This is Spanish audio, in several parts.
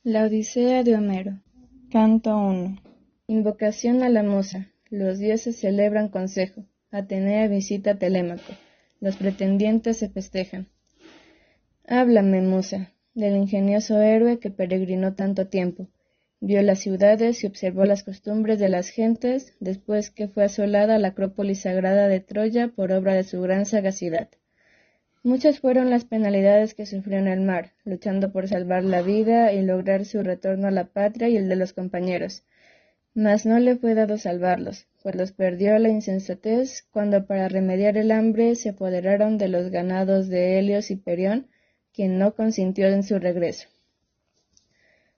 La Odisea de Homero. Canto 1. Invocación a la musa. Los dioses celebran consejo. Atenea visita a Telémaco. Los pretendientes se festejan. Háblame, musa, del ingenioso héroe que peregrinó tanto tiempo. Vio las ciudades y observó las costumbres de las gentes después que fue asolada la acrópolis sagrada de Troya por obra de su gran sagacidad. Muchas fueron las penalidades que sufrió en el mar, luchando por salvar la vida y lograr su retorno a la patria y el de los compañeros. Mas no le fue dado salvarlos, pues los perdió la insensatez cuando para remediar el hambre se apoderaron de los ganados de Helios y Perión, quien no consintió en su regreso.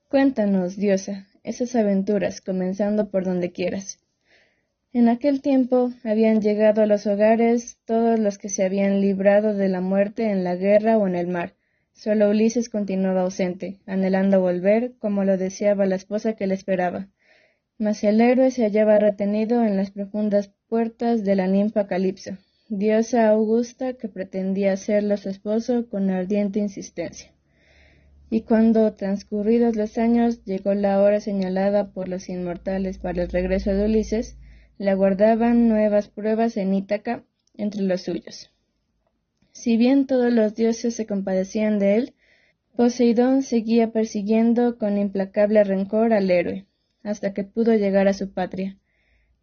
Cuéntanos, diosa, esas aventuras, comenzando por donde quieras. En aquel tiempo habían llegado a los hogares todos los que se habían librado de la muerte en la guerra o en el mar. Solo Ulises continuaba ausente, anhelando volver, como lo deseaba la esposa que le esperaba. Mas el héroe se hallaba retenido en las profundas puertas de la ninfa Calipso, diosa augusta que pretendía hacerlo su esposo con ardiente insistencia. Y cuando, transcurridos los años, llegó la hora señalada por los inmortales para el regreso de Ulises, le aguardaban nuevas pruebas en Ítaca entre los suyos. Si bien todos los dioses se compadecían de él, Poseidón seguía persiguiendo con implacable rencor al héroe, hasta que pudo llegar a su patria.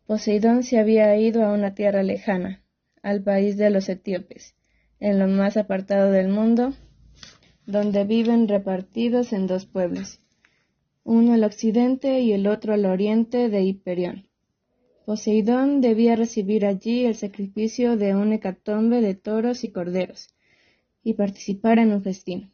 Poseidón se había ido a una tierra lejana, al país de los etíopes, en lo más apartado del mundo, donde viven repartidos en dos pueblos, uno al occidente y el otro al oriente de Hiperión. Poseidón debía recibir allí el sacrificio de una hecatombe de toros y corderos, y participar en un festín.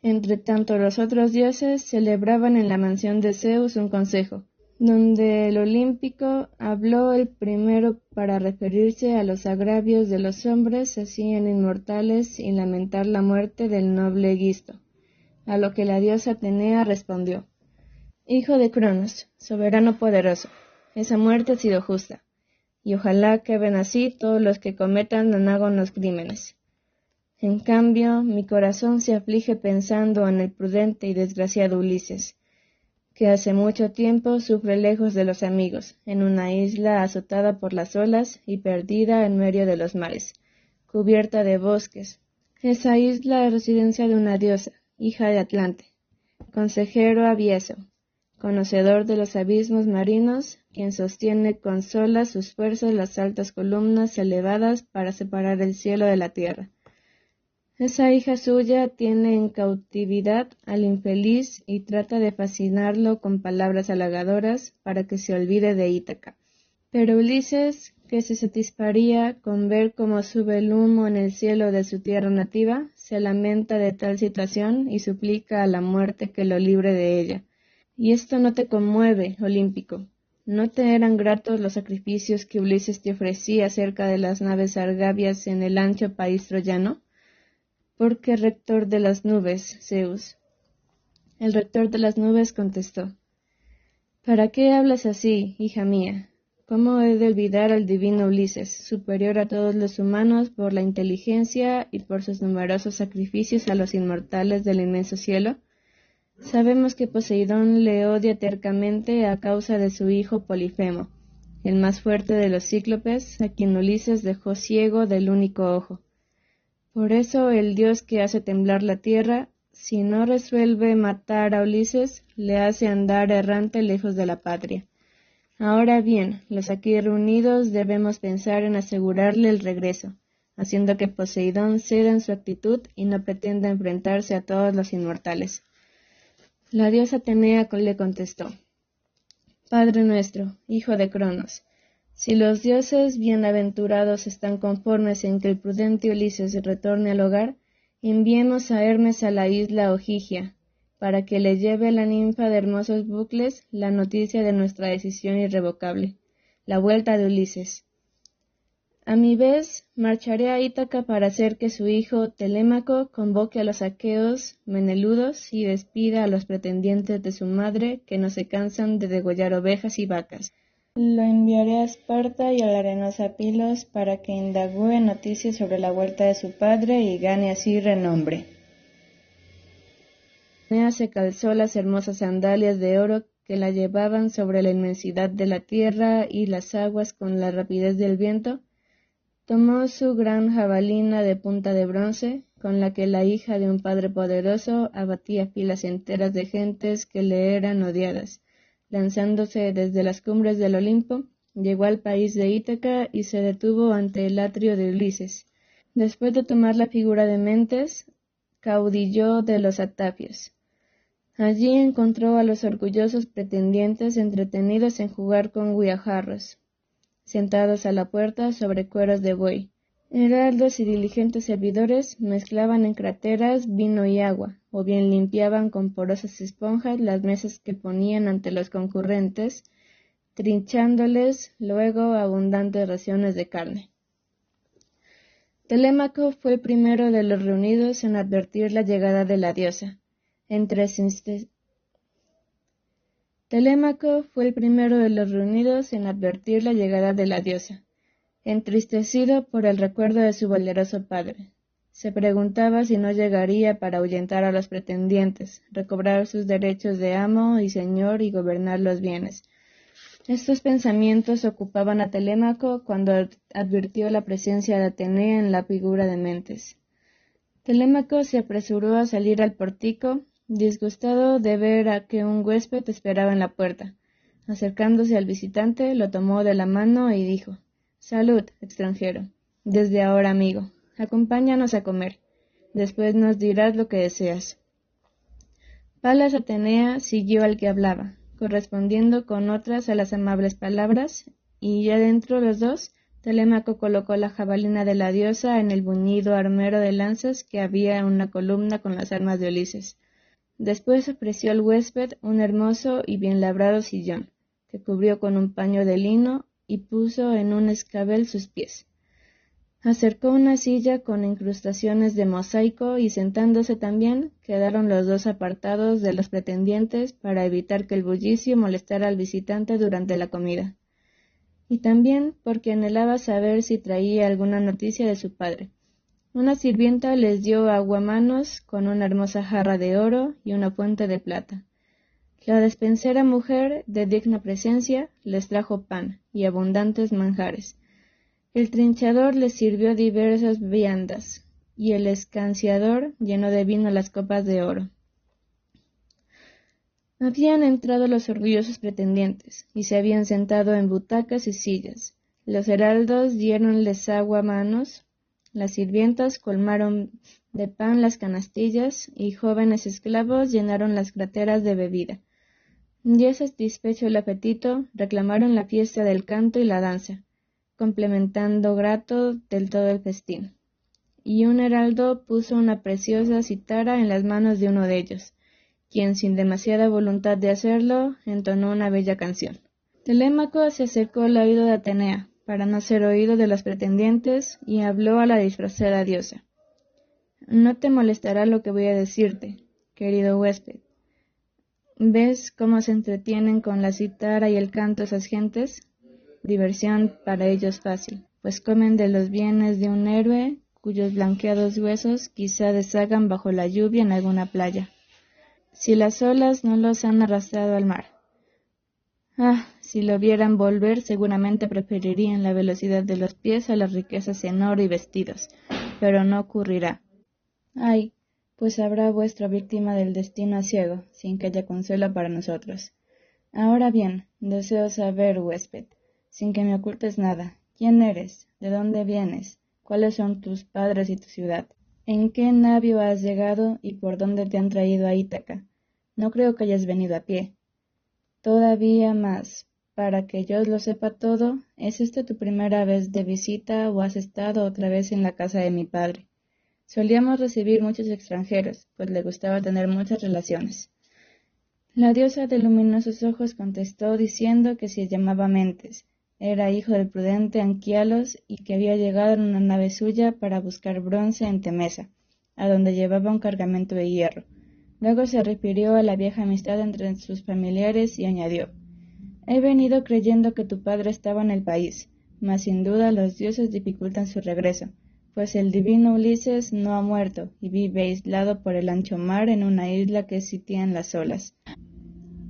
Entre tanto, los otros dioses celebraban en la mansión de Zeus un consejo, donde el olímpico habló el primero para referirse a los agravios de los hombres hacían inmortales y lamentar la muerte del noble Egisto, a lo que la diosa Atenea respondió: «Hijo de Cronos, soberano poderoso, esa muerte ha sido justa, y ojalá queden así todos los que cometan anágonos crímenes. En cambio, mi corazón se aflige pensando en el prudente y desgraciado Ulises, que hace mucho tiempo sufre lejos de los amigos, en una isla azotada por las olas y perdida en medio de los mares, cubierta de bosques. Esa isla es residencia de una diosa, hija de Atlante, consejero avieso, conocedor de los abismos marinos, quien sostiene con solas sus fuerzas las altas columnas elevadas para separar el cielo de la tierra. Esa hija suya tiene en cautividad al infeliz y trata de fascinarlo con palabras halagadoras para que se olvide de Ítaca. Pero Ulises, que se satisfaría con ver cómo sube el humo en el cielo de su tierra nativa, se lamenta de tal situación y suplica a la muerte que lo libre de ella. Y esto no te conmueve, Olímpico. ¿No te eran gratos los sacrificios que Ulises te ofrecía cerca de las naves argavias en el ancho país troyano? ¿Por qué rector de las nubes, Zeus? El rector de las nubes contestó: ¿Para qué hablas así, hija mía? ¿Cómo he de olvidar al divino Ulises, superior a todos los humanos por la inteligencia y por sus numerosos sacrificios a los inmortales del inmenso cielo? Sabemos que Poseidón le odia tercamente a causa de su hijo Polifemo, el más fuerte de los cíclopes, a quien Ulises dejó ciego del único ojo. Por eso el dios que hace temblar la tierra, si no resuelve matar a Ulises, le hace andar errante lejos de la patria. Ahora bien, los aquí reunidos debemos pensar en asegurarle el regreso, haciendo que Poseidón ceda en su actitud y no pretenda enfrentarse a todos los inmortales. La diosa Atenea le contestó: Padre nuestro, hijo de Cronos, si los dioses bienaventurados están conformes en que el prudente Ulises retorne al hogar, enviemos a Hermes a la isla Ogygia, para que le lleve a la ninfa de hermosos bucles la noticia de nuestra decisión irrevocable, la vuelta de Ulises. A mi vez, marcharé a Ítaca para hacer que su hijo Telémaco convoque a los aqueos meneludos y despida a los pretendientes de su madre que no se cansan de degollar ovejas y vacas. Lo enviaré a Esparta y a la arenosa Pilos para que indague noticias sobre la vuelta de su padre y gane así renombre. Atenea se calzó las hermosas sandalias de oro que la llevaban sobre la inmensidad de la tierra y las aguas con la rapidez del viento. Tomó su gran jabalina de punta de bronce, con la que la hija de un padre poderoso abatía filas enteras de gentes que le eran odiadas. Lanzándose desde las cumbres del Olimpo, llegó al país de Ítaca y se detuvo ante el atrio de Ulises. Después de tomar la figura de Mentes, caudillo de los atapios. Allí encontró a los orgullosos pretendientes entretenidos en jugar con guijarros, sentados a la puerta sobre cueros de buey. Heraldos y diligentes servidores mezclaban en crateras vino y agua, o bien limpiaban con porosas esponjas las mesas que ponían ante los concurrentes, trinchándoles luego abundantes raciones de carne. Telémaco fue el primero de los reunidos en advertir la llegada de la diosa. Telémaco fue el primero de los reunidos en advertir la llegada de la diosa, entristecido por el recuerdo de su valeroso padre. Se preguntaba si no llegaría para ahuyentar a los pretendientes, recobrar sus derechos de amo y señor y gobernar los bienes. Estos pensamientos ocupaban a Telémaco cuando advirtió la presencia de Atenea en la figura de Mentes. Telémaco se apresuró a salir al pórtico, disgustado de ver a que un huésped esperaba en la puerta. Acercándose al visitante, lo tomó de la mano y dijo: «Salud, extranjero. Desde ahora, amigo. Acompáñanos a comer. Después nos dirás lo que deseas». Palas Atenea siguió al que hablaba, correspondiendo con otras a las amables palabras, y ya dentro los dos, Telémaco colocó la jabalina de la diosa en el buñido armero de lanzas que había en una columna con las armas de Ulises. Después ofreció al huésped un hermoso y bien labrado sillón, que cubrió con un paño de lino y puso en un escabel sus pies. Acercó una silla con incrustaciones de mosaico y sentándose también, quedaron los dos apartados de los pretendientes para evitar que el bullicio molestara al visitante durante la comida. Y también porque anhelaba saber si traía alguna noticia de su padre. Una sirvienta les dio aguamanos con una hermosa jarra de oro y una fuente de plata. La despensera mujer, de digna presencia, les trajo pan y abundantes manjares. El trinchador les sirvió diversas viandas, y el escanciador llenó de vino las copas de oro. Habían entrado los orgullosos pretendientes, y se habían sentado en butacas y sillas. Los heraldos diéronles aguamanos, las sirvientas colmaron de pan las canastillas, y jóvenes esclavos llenaron las crateras de bebida. Ya satisfecho el apetito, reclamaron la fiesta del canto y la danza, complementando grato del todo el festín. Y un heraldo puso una preciosa cítara en las manos de uno de ellos, quien, sin demasiada voluntad de hacerlo, entonó una bella canción. Telémaco se acercó al oído de Atenea, para no ser oído de los pretendientes, y habló a la disfrazada diosa. «No te molestará lo que voy a decirte, querido huésped. ¿Ves cómo se entretienen con la cítara y el canto esas gentes? Diversión para ellos fácil, pues comen de los bienes de un héroe cuyos blanqueados huesos quizá deshagan bajo la lluvia en alguna playa, si las olas no los han arrastrado al mar. Ah, si lo vieran volver, seguramente preferirían la velocidad de los pies a las riquezas en oro y vestidos, pero no ocurrirá. Ay, pues habrá vuestra víctima del destino ciego, sin que haya consuelo para nosotros. Ahora bien, deseo saber, huésped, sin que me ocultes nada, ¿quién eres? ¿De dónde vienes? ¿Cuáles son tus padres y tu ciudad? ¿En qué navío has llegado y por dónde te han traído a Ítaca? No creo que hayas venido a pie. Todavía más, para que yo lo sepa todo, ¿es esta tu primera vez de visita o has estado otra vez en la casa de mi padre? Solíamos recibir muchos extranjeros, pues le gustaba tener muchas relaciones». La diosa de luminosos ojos contestó diciendo que se llamaba Mentes, era hijo del prudente Anquialos y que había llegado en una nave suya para buscar bronce en Temesa, a donde llevaba un cargamento de hierro. Luego se refirió a la vieja amistad entre sus familiares y añadió: «He venido creyendo que tu padre estaba en el país, mas sin duda los dioses dificultan su regreso, pues el divino Ulises no ha muerto y vive aislado por el ancho mar en una isla que sitian las olas,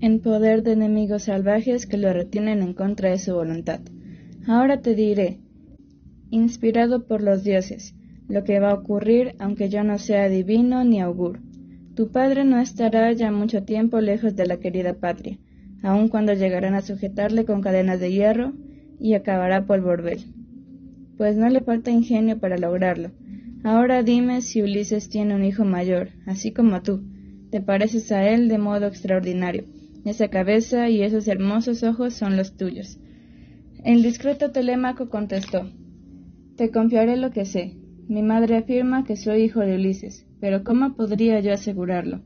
en poder de enemigos salvajes que lo retienen en contra de su voluntad. Ahora te diré, inspirado por los dioses, lo que va a ocurrir aunque yo no sea adivino ni augur. Tu padre no estará ya mucho tiempo lejos de la querida patria, aun cuando llegarán a sujetarle con cadenas de hierro y acabará por volver. Pues no le falta ingenio para lograrlo. Ahora dime si Ulises tiene un hijo mayor, así como tú. Te pareces a él de modo extraordinario. Esa cabeza y esos hermosos ojos son los tuyos. El discreto Telémaco contestó: Te confiaré lo que sé. Mi madre afirma que soy hijo de Ulises, pero ¿cómo podría yo asegurarlo?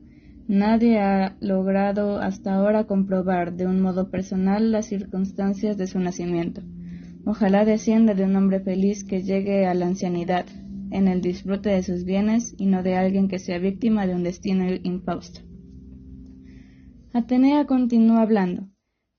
Nadie ha logrado hasta ahora comprobar de un modo personal las circunstancias de su nacimiento. Ojalá descienda de un hombre feliz que llegue a la ancianidad, en el disfrute de sus bienes, y no de alguien que sea víctima de un destino infausto. Atenea continúa hablando: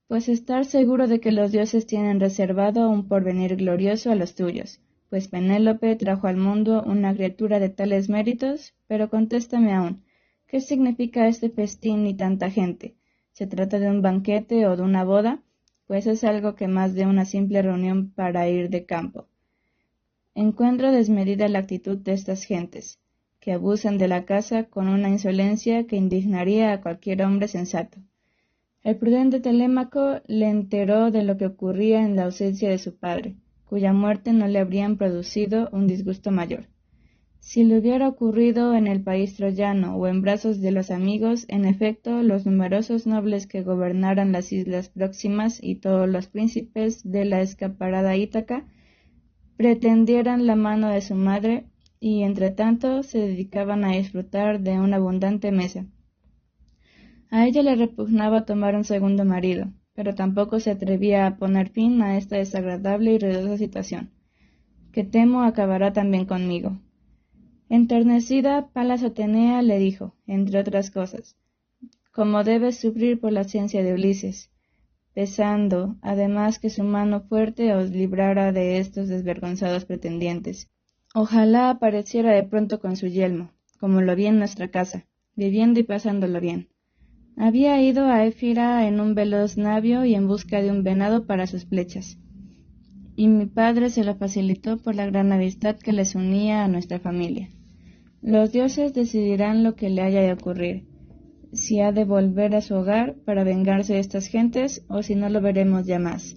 Pues estar seguro de que los dioses tienen reservado un porvenir glorioso a los tuyos, pues Penélope trajo al mundo una criatura de tales méritos, pero contéstame aún, ¿qué significa este festín y tanta gente? ¿Se trata de un banquete o de una boda? Pues es algo que más de una simple reunión para ir de campo. Encuentro desmedida la actitud de estas gentes, que abusan de la casa con una insolencia que indignaría a cualquier hombre sensato. El prudente Telémaco le enteró de lo que ocurría en la ausencia de su padre, cuya muerte no le habrían producido un disgusto mayor. Si le hubiera ocurrido en el país troyano o en brazos de los amigos, en efecto, los numerosos nobles que gobernaran las islas próximas y todos los príncipes de la escaparada Ítaca pretendieran la mano de su madre y, entretanto, se dedicaban a disfrutar de una abundante mesa. A ella le repugnaba tomar un segundo marido, pero tampoco se atrevía a poner fin a esta desagradable y ruidosa situación, que temo acabará también conmigo. Enternecida, Palas Atenea le dijo, entre otras cosas, cómo debes sufrir por la ausencia de Ulises, pesando, además, que su mano fuerte os librara de estos desvergonzados pretendientes. Ojalá apareciera de pronto con su yelmo, como lo vi en nuestra casa, viviendo y pasándolo bien. Había ido a Éfira en un veloz navío y en busca de un venado para sus flechas, y mi padre se lo facilitó por la gran amistad que les unía a nuestra familia. Los dioses decidirán lo que le haya de ocurrir, si ha de volver a su hogar para vengarse de estas gentes o si no lo veremos ya más.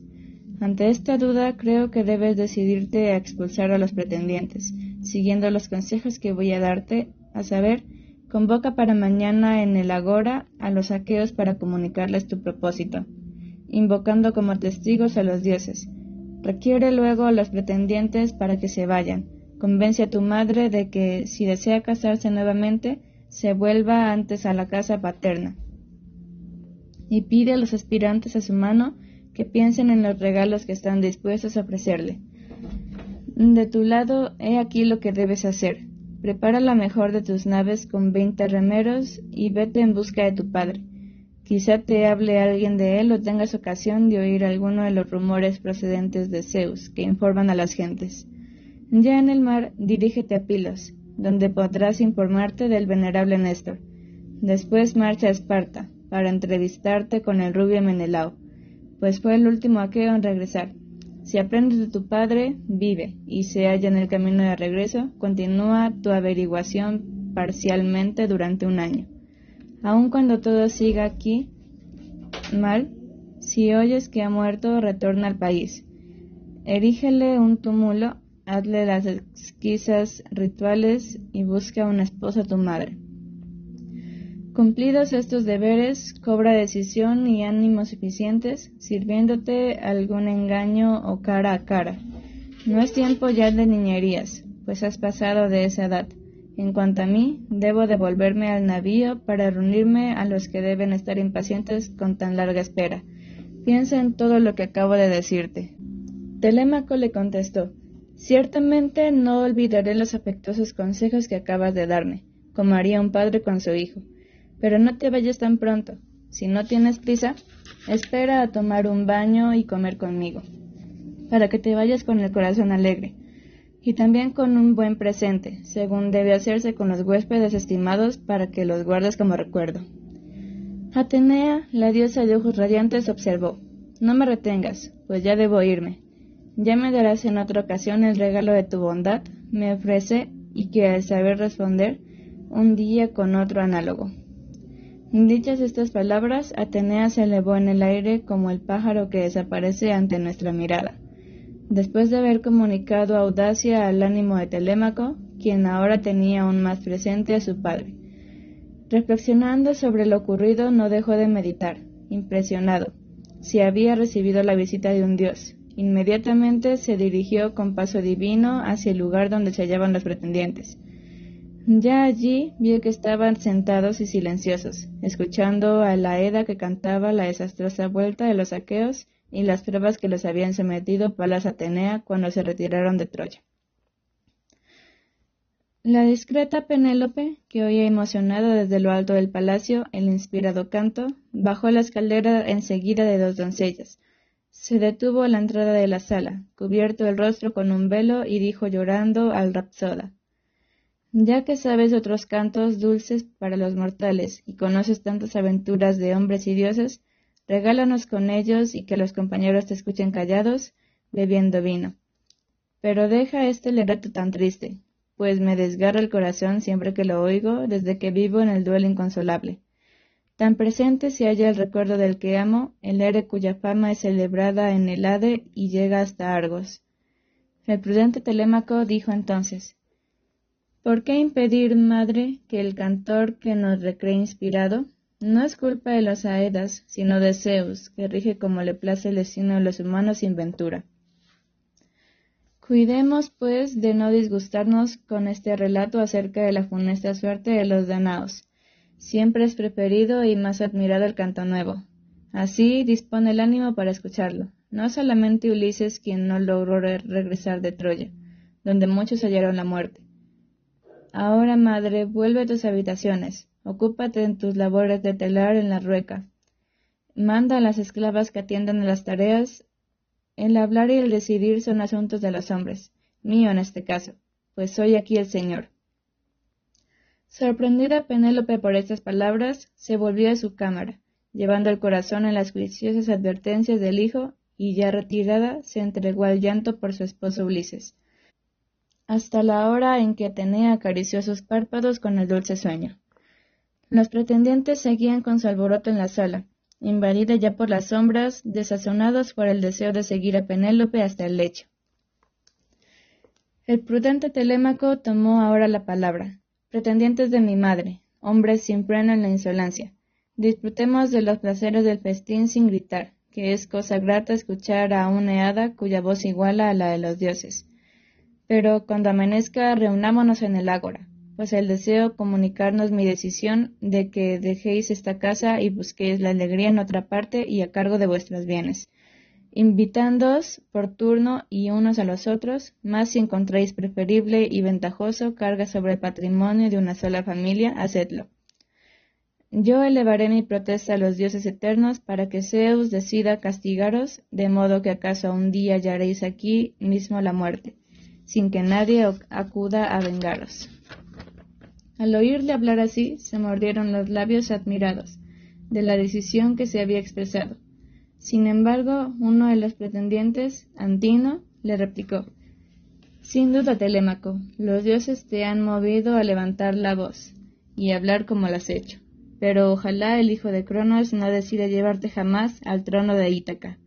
Ante esta duda creo que debes decidirte a expulsar a los pretendientes, siguiendo los consejos que voy a darte, a saber, convoca para mañana en el agora a los aqueos para comunicarles tu propósito, invocando como testigos a los dioses. Requiere luego a los pretendientes para que se vayan. Convence a tu madre de que, si desea casarse nuevamente, se vuelva antes a la casa paterna. Y pide a los aspirantes a su mano que piensen en los regalos que están dispuestos a ofrecerle. De tu lado, he aquí lo que debes hacer. Prepara la mejor de tus naves con 20 remeros y vete en busca de tu padre. Quizá te hable alguien de él o tengas ocasión de oír alguno de los rumores procedentes de Zeus que informan a las gentes. Ya en el mar, dirígete a Pilos, donde podrás informarte del venerable Néstor. Después marcha a Esparta, para entrevistarte con el rubio Menelao, pues fue el último aqueo en regresar. Si aprendes de tu padre, vive, y se halla en el camino de regreso, continúa tu averiguación parcialmente durante 1 año. Aun cuando todo siga aquí mal, si oyes que ha muerto, retorna al país. Erígele un túmulo, hazle las exquisas rituales y busca una esposa a tu madre. Cumplidos estos deberes, cobra decisión y ánimos suficientes, sirviéndote algún engaño o cara a cara. No es tiempo ya de niñerías, pues has pasado de esa edad. En cuanto a mí, debo devolverme al navío para reunirme a los que deben estar impacientes con tan larga espera. Piensa en todo lo que acabo de decirte. Telémaco le contestó: Ciertamente no olvidaré los afectuosos consejos que acabas de darme, como haría un padre con su hijo. Pero no te vayas tan pronto. Si no tienes prisa, espera a tomar un baño y comer conmigo, para que te vayas con el corazón alegre. y también con un buen presente, según debe hacerse con los huéspedes estimados para que los guardes como recuerdo. Atenea, la diosa de ojos radiantes, observó: «No me retengas, pues ya debo irme. Ya me darás en otra ocasión el regalo de tu bondad», me ofrece, y que al saber responder, un día con otro análogo. Dichas estas palabras, Atenea se elevó en el aire como el pájaro que desaparece ante nuestra mirada, después de haber comunicado audacia al ánimo de Telémaco, quien ahora tenía aún más presente a su padre. Reflexionando sobre lo ocurrido, no dejó de meditar, impresionado, si había recibido la visita de un dios. Inmediatamente se dirigió con paso divino hacia el lugar donde se hallaban los pretendientes. Ya allí vio que estaban sentados y silenciosos, escuchando a la Eda que cantaba la desastrosa vuelta de los aqueos y las pruebas que los habían sometido Palas Atenea cuando se retiraron de Troya. La discreta Penélope, que oía emocionada desde lo alto del palacio el inspirado canto, bajó la escalera enseguida de dos doncellas. Se detuvo a la entrada de la sala, cubierto el rostro con un velo, y dijo llorando al rapsoda: «Ya que sabes otros cantos dulces para los mortales y conoces tantas aventuras de hombres y dioses, regálanos con ellos y que los compañeros te escuchen callados, bebiendo vino. Pero deja este libreto tan triste, pues me desgarra el corazón siempre que lo oigo, desde que vivo en el duelo inconsolable. Tan presente se halla el recuerdo del que amo, el héroe cuya fama es celebrada en el Hade y llega hasta Argos». El prudente Telémaco dijo entonces: «¿Por qué impedir, madre, que el cantor que nos recree inspirado? No es culpa de los Aedas, sino de Zeus, que rige como le place el destino de los humanos sin ventura. Cuidemos, pues, de no disgustarnos con este relato acerca de la funesta suerte de los danaos. Siempre es preferido y más admirado el canto nuevo. Así dispone el ánimo para escucharlo. No solamente Ulises quien no logró regresar de Troya, donde muchos hallaron la muerte. Ahora, madre, vuelve a tus habitaciones. Ocúpate en tus labores de telar en la rueca. Manda a las esclavas que atiendan a las tareas. El hablar y el decidir son asuntos de los hombres, mío en este caso, pues soy aquí el señor». Sorprendida Penélope por estas palabras, se volvió a su cámara, llevando el corazón en las juiciosas advertencias del hijo, y ya retirada se entregó al llanto por su esposo Ulises, hasta la hora en que Atenea acarició sus párpados con el dulce sueño. Los pretendientes seguían con su alboroto en la sala, invadida ya por las sombras, desazonados por el deseo de seguir a Penélope hasta el lecho. El prudente Telémaco tomó ahora la palabra. «Pretendientes de mi madre, hombres sin freno en la insolencia, disfrutemos de los placeres del festín sin gritar, que es cosa grata escuchar a una Eada cuya voz iguala a la de los dioses. Pero cuando amanezca reunámonos en el ágora, pues el deseo comunicarnos mi decisión de que dejéis esta casa y busquéis la alegría en otra parte y a cargo de vuestros bienes, invitándoos por turno y unos a los otros, más si encontráis preferible y ventajoso carga sobre el patrimonio de una sola familia, hacedlo. Yo elevaré mi protesta a los dioses eternos para que Zeus decida castigaros, de modo que acaso un día hallaréis aquí mismo la muerte, sin que nadie acuda a vengaros». Al oírle hablar así, se mordieron los labios admirados de la decisión que se había expresado. Sin embargo, uno de los pretendientes, Antino, le replicó: «Sin duda, Telémaco, los dioses te han movido a levantar la voz y hablar como lo has hecho, pero ojalá el hijo de Cronos no decida llevarte jamás al trono de Ítaca,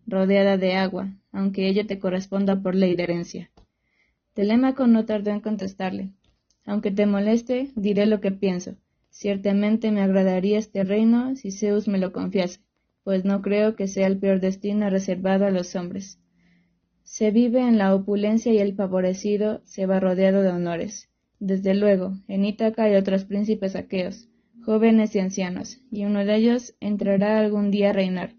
rodeada de agua, aunque ella te corresponda por ley de herencia». Telémaco no tardó en contestarle: «Aunque te moleste, diré lo que pienso. Ciertamente me agradaría este reino si Zeus me lo confiase, pues no creo que sea el peor destino reservado a los hombres. Se vive en la opulencia y el favorecido se va rodeado de honores. Desde luego, en Ítaca hay otros príncipes aqueos, jóvenes y ancianos, y uno de ellos entrará algún día a reinar,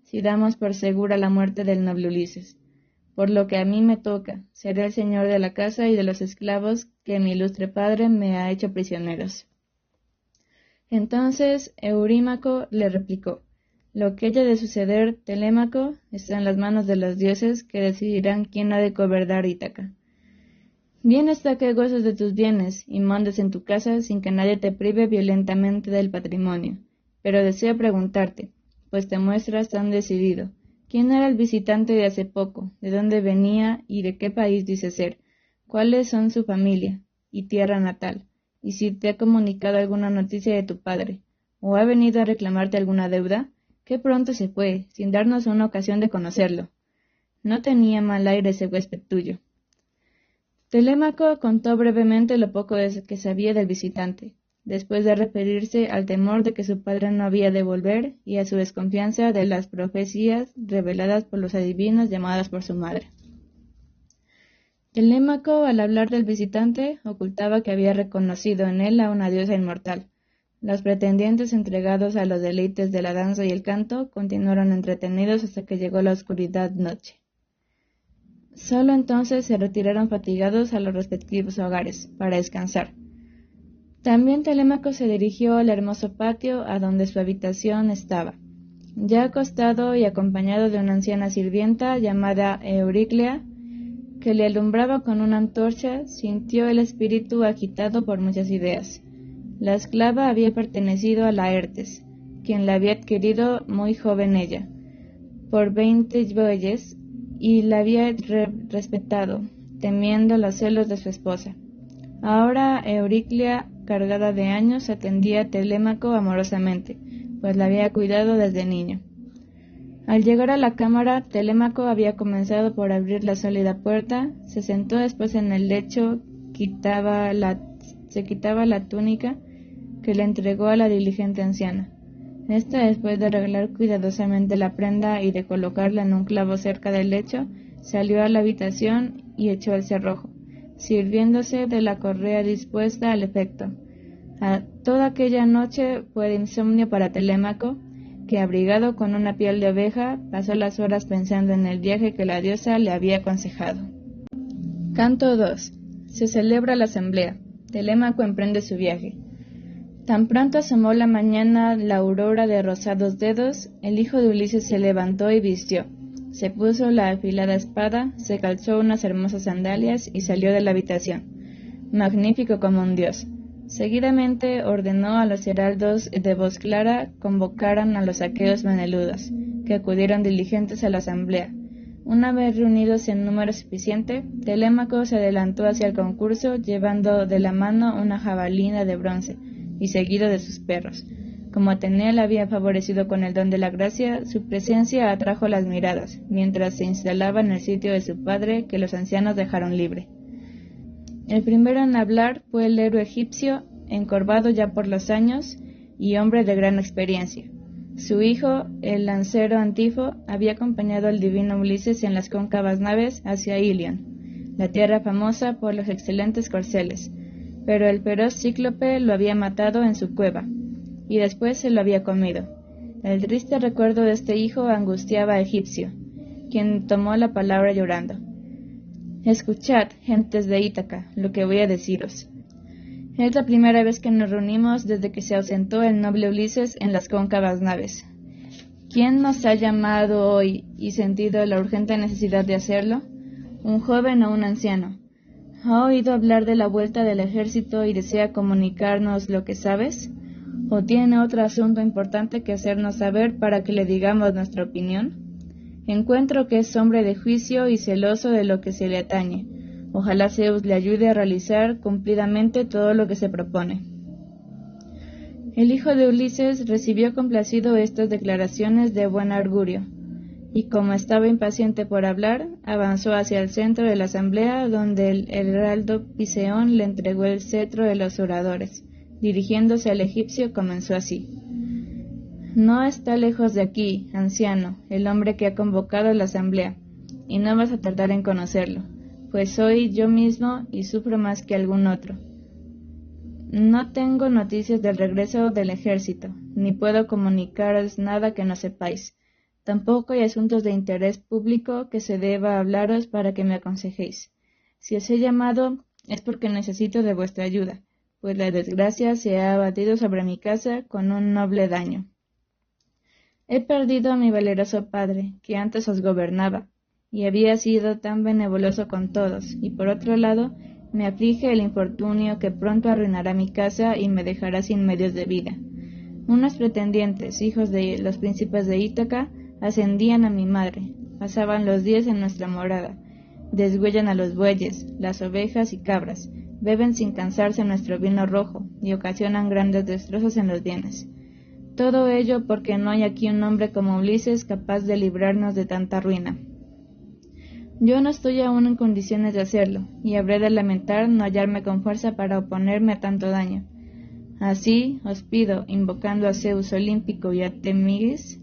si damos por segura la muerte del noble Ulises. Por lo que a mí me toca, seré el señor de la casa y de los esclavos que mi ilustre padre me ha hecho prisioneros». Entonces Eurímaco le replicó: «Lo que haya de suceder, Telémaco, está en las manos de los dioses, que decidirán quién ha de gobernar Ítaca. Bien está que goces de tus bienes y mandes en tu casa sin que nadie te prive violentamente del patrimonio. Pero deseo preguntarte, pues te muestras tan decidido, ¿quién era el visitante de hace poco? ¿De dónde venía y de qué país dice ser? ¿Cuáles son su familia y tierra natal? Y si te ha comunicado alguna noticia de tu padre, o ha venido a reclamarte alguna deuda, qué pronto se fue, sin darnos una ocasión de conocerlo. No tenía mal aire ese huésped tuyo. Telémaco contó brevemente lo poco que sabía del visitante, después de referirse al temor de que su padre no había de volver y a su desconfianza de las profecías reveladas por los adivinos llamadas por su madre. Telémaco, al hablar del visitante, ocultaba que había reconocido en él a una diosa inmortal. Los pretendientes entregados a los deleites de la danza y el canto continuaron entretenidos hasta que llegó la oscuridad noche. Solo entonces se retiraron fatigados a los respectivos hogares, para descansar. También Telémaco se dirigió al hermoso patio a donde su habitación estaba. Ya acostado y acompañado de una anciana sirvienta llamada Euriclea, que le alumbraba con una antorcha, sintió el espíritu agitado por muchas ideas. La esclava había pertenecido a Laertes, quien la había adquirido muy joven ella, por 20 bueyes, y la había respetado, temiendo los celos de su esposa. Ahora Euriclea, cargada de años, atendía a Telémaco amorosamente, pues la había cuidado desde niño. Al llegar a la cámara, Telémaco había comenzado por abrir la sólida puerta, se sentó después en el lecho, se quitaba la túnica que le entregó a la diligente anciana. Esta, después de arreglar cuidadosamente la prenda y de colocarla en un clavo cerca del lecho, salió a la habitación y echó el cerrojo, sirviéndose de la correa dispuesta al efecto. Toda aquella noche fue de insomnio para Telémaco, que, abrigado con una piel de oveja, pasó las horas pensando en el viaje que la diosa le había aconsejado. Canto 2. Se celebra la asamblea. Telémaco emprende su viaje. Tan pronto asomó la mañana la aurora de rosados dedos, el hijo de Ulises se levantó y vistió. Se puso la afilada espada, se calzó unas hermosas sandalias y salió de la habitación, magnífico como un dios. Seguidamente ordenó a los heraldos de voz clara convocaran a los aqueos meneludos, que acudieron diligentes a la asamblea. Una vez reunidos en número suficiente, Telémaco se adelantó hacia el concurso llevando de la mano una jabalina de bronce y seguido de sus perros. Como Atenea le había favorecido con el don de la gracia, su presencia atrajo las miradas, mientras se instalaba en el sitio de su padre que los ancianos dejaron libre. El primero en hablar fue el héroe egipcio, encorvado ya por los años y hombre de gran experiencia. Su hijo, el lancero Antifo, había acompañado al divino Ulises en las cóncavas naves hacia Ilion, la tierra famosa por los excelentes corceles, pero el feroz cíclope lo había matado en su cueva, y después se lo había comido. El triste recuerdo de este hijo angustiaba a Egipcio, quien tomó la palabra llorando. Escuchad, gentes de Ítaca, lo que voy a deciros. Es la primera vez que nos reunimos desde que se ausentó el noble Ulises en las cóncavas naves. ¿Quién nos ha llamado hoy y sentido la urgente necesidad de hacerlo? ¿Un joven o un anciano? ¿Ha oído hablar de la vuelta del ejército y desea comunicarnos lo que sabes? ¿O tiene otro asunto importante que hacernos saber para que le digamos nuestra opinión? Encuentro que es hombre de juicio y celoso de lo que se le atañe. Ojalá Zeus le ayude a realizar cumplidamente todo lo que se propone. El hijo de Ulises recibió complacido estas declaraciones de buen augurio, y como estaba impaciente por hablar, avanzó hacia el centro de la asamblea, donde el heraldo Piseón le entregó el cetro de los oradores. Dirigiéndose al egipcio, comenzó así. No está lejos de aquí, anciano, el hombre que ha convocado la asamblea, y no vas a tardar en conocerlo, pues soy yo mismo y sufro más que algún otro. No tengo noticias del regreso del ejército, ni puedo comunicaros nada que no sepáis. Tampoco hay asuntos de interés público que se deba hablaros para que me aconsejéis. Si os he llamado es porque necesito de vuestra ayuda, pues la desgracia se ha abatido sobre mi casa con un noble daño. He perdido a mi valeroso padre, que antes os gobernaba, y había sido tan benevolioso con todos, y por otro lado, Me aflige el infortunio que pronto arruinará mi casa y me dejará sin medios de vida. Unos pretendientes, hijos de los príncipes de Ítaca, ascendían a mi madre, pasaban los días en nuestra morada, deshuellan a los bueyes, las ovejas y cabras, beben sin cansarse nuestro vino rojo y ocasionan grandes destrozos en los bienes. Todo ello porque no hay aquí un hombre como Ulises capaz de librarnos de tanta ruina. Yo no estoy aún en condiciones de hacerlo, y habré de lamentar no hallarme con fuerza para oponerme a tanto daño. Así os pido, invocando a Zeus olímpico y a Temíris,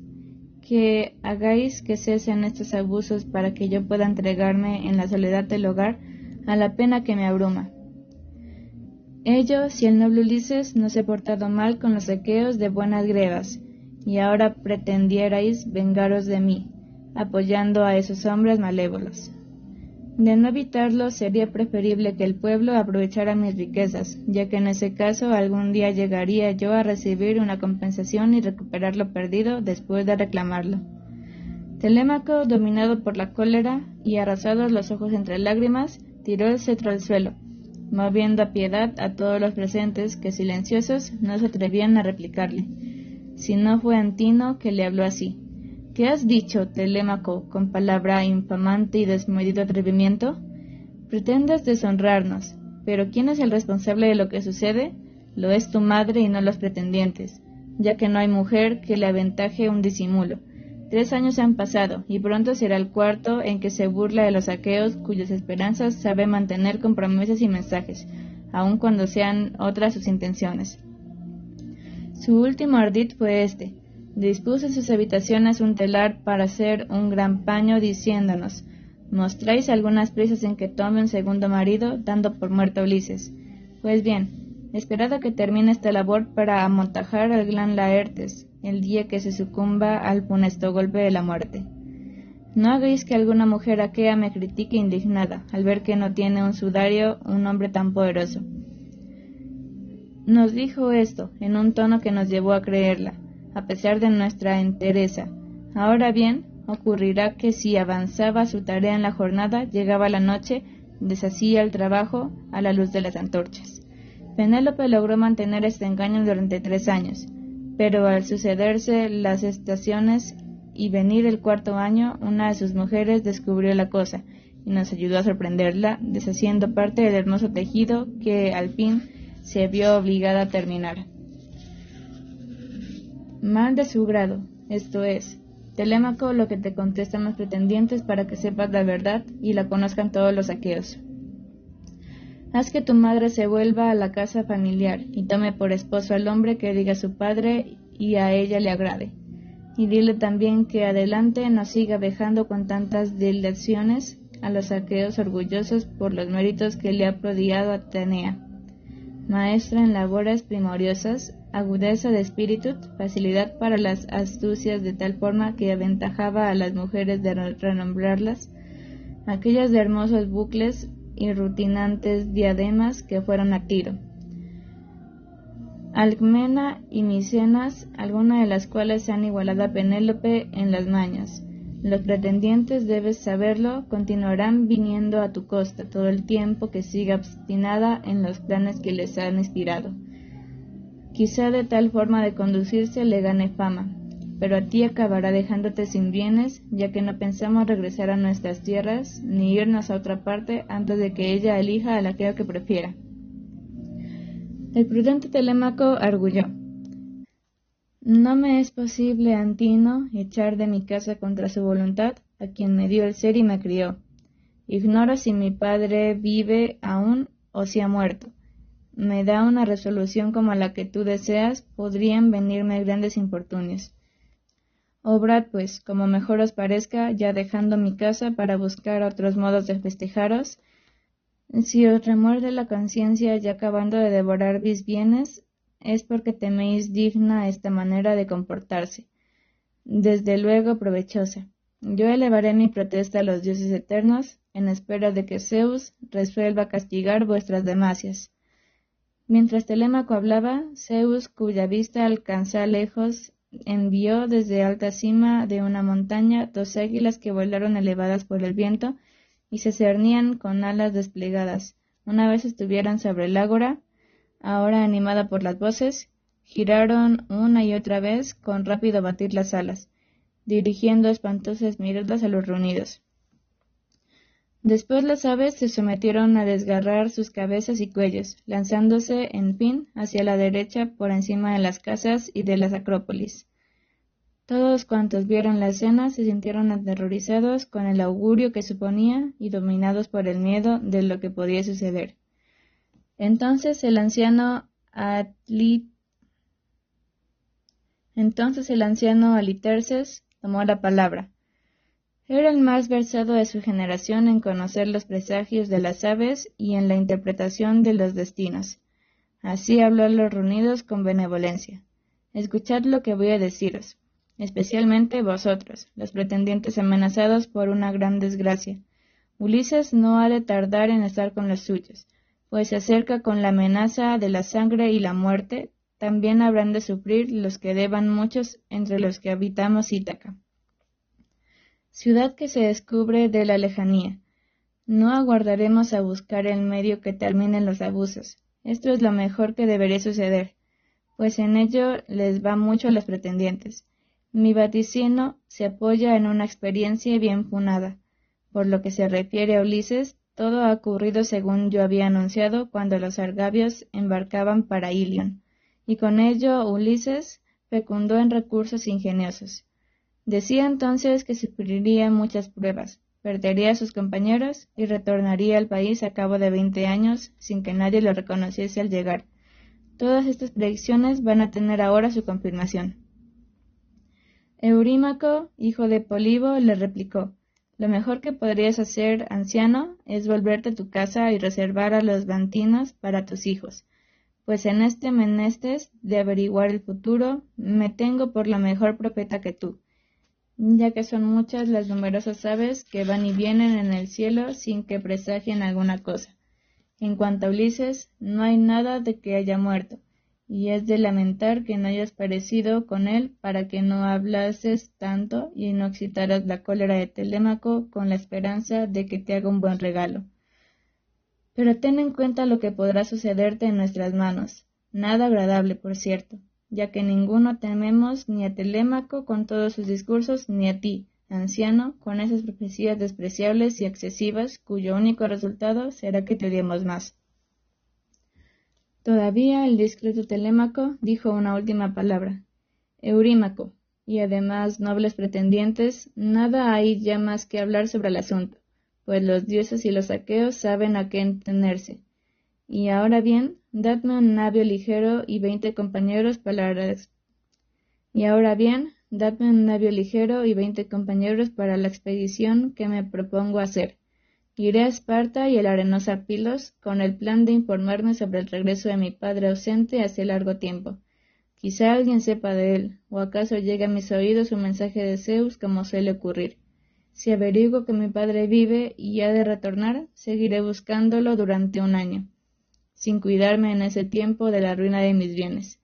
que hagáis que cesen estos abusos para que yo pueda entregarme en la soledad del hogar a la pena que me abruma. Ellos y el noble Ulises no se he portado mal con los aqueos de buenas grebas, y ahora pretendierais vengaros de mí, apoyando a esos hombres malévolos. De no evitarlo, sería preferible que el pueblo aprovechara mis riquezas, ya que en ese caso algún día llegaría yo a recibir una compensación y recuperar lo perdido después de reclamarlo. Telémaco, dominado por la cólera y arrasados los ojos entre lágrimas, tiró el cetro al suelo, moviendo a piedad a todos los presentes que, silenciosos, no se atrevían a replicarle. Si no fue Antino que le habló así: ¿Qué has dicho, Telémaco, con palabra infamante y desmedido atrevimiento? Pretendes deshonrarnos, pero ¿quién es el responsable de lo que sucede? Lo es tu madre y no los pretendientes, ya que no hay mujer que le aventaje un disimulo. 3 años han pasado, y pronto será el cuarto en que se burla de los aqueos cuyas esperanzas sabe mantener con promesas y mensajes, aun cuando sean otras sus intenciones. Su último ardid fue este: dispuso en sus habitaciones un telar para hacer un gran paño, diciéndonos: ¿mostráis algunas prisas en que tome un segundo marido, dando por muerto a Ulises? Pues bien, esperad a que termine esta labor para amontajar al gran Laertes, el día que se sucumba al funesto golpe de la muerte. No hagáis que alguna mujer aquea me critique indignada, al ver que no tiene un sudario un hombre tan poderoso. Nos dijo esto, en un tono que nos llevó a creerla, a pesar de nuestra entereza. Ahora bien, ocurrirá que si avanzaba su tarea en la jornada, llegaba la noche, deshacía el trabajo a la luz de las antorchas. Penélope logró mantener este engaño durante 3 años, pero al sucederse las estaciones y venir el 4.º año, una de sus mujeres descubrió la cosa y nos ayudó a sorprenderla, deshaciendo parte del hermoso tejido que al fin se vio obligada a terminar. Mal de su grado, esto es, Telémaco, lo que te contestan los pretendientes para que sepas la verdad y la conozcan todos los aqueos. Haz que tu madre se vuelva a la casa familiar y tome por esposo al hombre que diga su padre y a ella le agrade. Y dile también que adelante no siga vejando con tantas dilaciones a los aqueos orgullosos por los méritos que le ha prodigado Atenea, maestra en labores primordiosas, agudeza de espíritu, facilidad para las astucias de tal forma que aventajaba a las mujeres de renombrarlas, aquellas de hermosos bucles y rutinantes diademas que fueron a Tiro, Alcmena y Micenas, algunas de las cuales se han igualado a Penélope en las mañas. Los pretendientes, debes saberlo, continuarán viniendo a tu costa todo el tiempo que siga obstinada en los planes que les han inspirado. Quizá de tal forma de conducirse le gane fama, pero a ti acabará dejándote sin bienes, ya que no pensamos regresar a nuestras tierras ni irnos a otra parte antes de que ella elija a la que prefiera. El prudente Telémaco arguyó: no me es posible, Antino, echar de mi casa contra su voluntad a quien me dio el ser y me crió. Ignoro si mi padre vive aún o si ha muerto. Me da una resolución como la que tú deseas, podrían venirme grandes infortunios. Obrad, pues, como mejor os parezca, ya dejando mi casa para buscar otros modos de festejaros. Si os remuerde la conciencia ya acabando de devorar mis bienes, es porque teméis digna esta manera de comportarse. Desde luego provechosa. Yo elevaré mi protesta a los dioses eternos, en espera de que Zeus resuelva castigar vuestras demacias. Mientras Telémaco hablaba, Zeus, cuya vista alcanza lejos, envió desde alta cima de una montaña 2 águilas que volaron elevadas por el viento y se cernían con alas desplegadas, una vez estuvieron sobre el ágora, ahora animada por las voces, giraron una y otra vez con rápido batir las alas, dirigiendo espantosas miradas a los reunidos. Después las aves se sometieron a desgarrar sus cabezas y cuellos, lanzándose, en fin, hacia la derecha por encima de las casas y de las acrópolis. Todos cuantos vieron la escena se sintieron aterrorizados con el augurio que suponía y dominados por el miedo de lo que podía suceder. Entonces el anciano Aliterces tomó la palabra. Era el más versado de su generación en conocer los presagios de las aves y en la interpretación de los destinos. Así habló a los reunidos con benevolencia. Escuchad lo que voy a deciros, especialmente vosotros, los pretendientes amenazados por una gran desgracia. Ulises no ha de tardar en estar con los suyos, pues se acerca con la amenaza de la sangre y la muerte. También habrán de sufrir los que deban muchos entre los que habitamos Ítaca. Ciudad que se descubre de la lejanía. No aguardaremos a buscar el medio que terminen los abusos. Esto es lo mejor que debería suceder, pues en ello les va mucho a los pretendientes. Mi vaticino se apoya en una experiencia bien fundada. Por lo que se refiere a Ulises, todo ha ocurrido según yo había anunciado cuando los argavios embarcaban para Ilion, y con ello Ulises fecundó en recursos ingeniosos. Decía entonces que sufriría muchas pruebas, perdería a sus compañeros y retornaría al país a cabo de 20 años sin que nadie lo reconociese al llegar. Todas estas predicciones van a tener ahora su confirmación. Eurímaco, hijo de Polibo, le replicó: lo mejor que podrías hacer, anciano, es volverte a tu casa y reservar a los bantinos para tus hijos, pues en este menester de averiguar el futuro me tengo por la mejor profeta que tú, ya que son muchas las numerosas aves que van y vienen en el cielo sin que presagien alguna cosa. En cuanto a Ulises, no hay nada de que haya muerto, y es de lamentar que no hayas parecido con él para que no hablases tanto y no excitaras la cólera de Telémaco con la esperanza de que te haga un buen regalo. Pero ten en cuenta lo que podrá sucederte en nuestras manos, nada agradable, por cierto, ya que ninguno tememos ni a Telémaco con todos sus discursos, ni a ti, anciano, con esas profecías despreciables y excesivas, cuyo único resultado será que te odiemos más. Todavía el discreto Telémaco dijo una última palabra. Eurímaco, y además nobles pretendientes, nada hay ya más que hablar sobre el asunto, pues los dioses y los aqueos saben a qué tenerse. Y ahora bien, dadme un navío ligero y 20 compañeros para la expedición que me propongo hacer. Iré a Esparta y el arenoso Pilos con el plan de informarme sobre el regreso de mi padre ausente hace largo tiempo. Quizá alguien sepa de él, o acaso llegue a mis oídos un mensaje de Zeus como suele ocurrir. Si averiguo que mi padre vive y ha de retornar, seguiré buscándolo durante 1 año, sin cuidarme en ese tiempo de la ruina de mis bienes.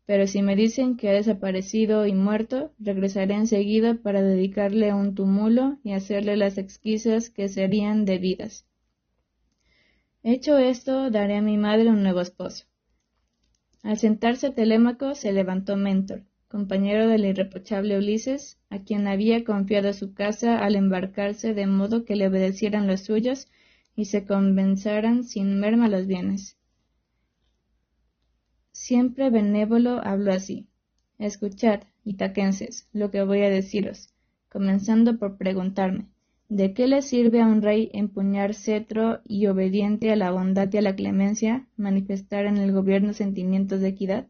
Pero si me dicen que ha desaparecido y muerto, regresaré enseguida para dedicarle un túmulo y hacerle las exquisas que serían debidas. Hecho esto, daré a mi madre un nuevo esposo. Al sentarse Telémaco, se levantó Mentor, compañero del irreprochable Ulises, a quien había confiado su casa al embarcarse de modo que le obedecieran los suyos y se compensaran sin merma los bienes. Siempre benévolo habló así: escuchad, itaquenses, lo que voy a deciros, comenzando por preguntarme, ¿de qué le sirve a un rey empuñar cetro y, obediente a la bondad y a la clemencia, manifestar en el gobierno sentimientos de equidad?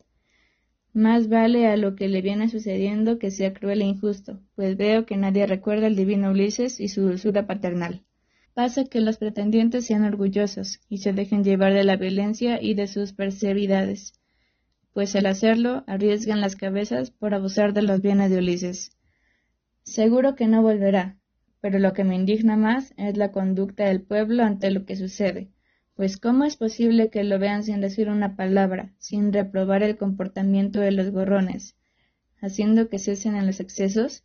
Más vale a lo que le viene sucediendo que sea cruel e injusto, pues veo que nadie recuerda al divino Ulises y su dulzura paternal. Pasa que los pretendientes sean orgullosos y se dejen llevar de la violencia y de sus perseveridades, pues al hacerlo arriesgan las cabezas por abusar de los bienes de Ulises. Seguro que no volverá, pero lo que me indigna más es la conducta del pueblo ante lo que sucede, pues ¿cómo es posible que lo vean sin decir una palabra, sin reprobar el comportamiento de los gorrones, haciendo que cesen en los excesos?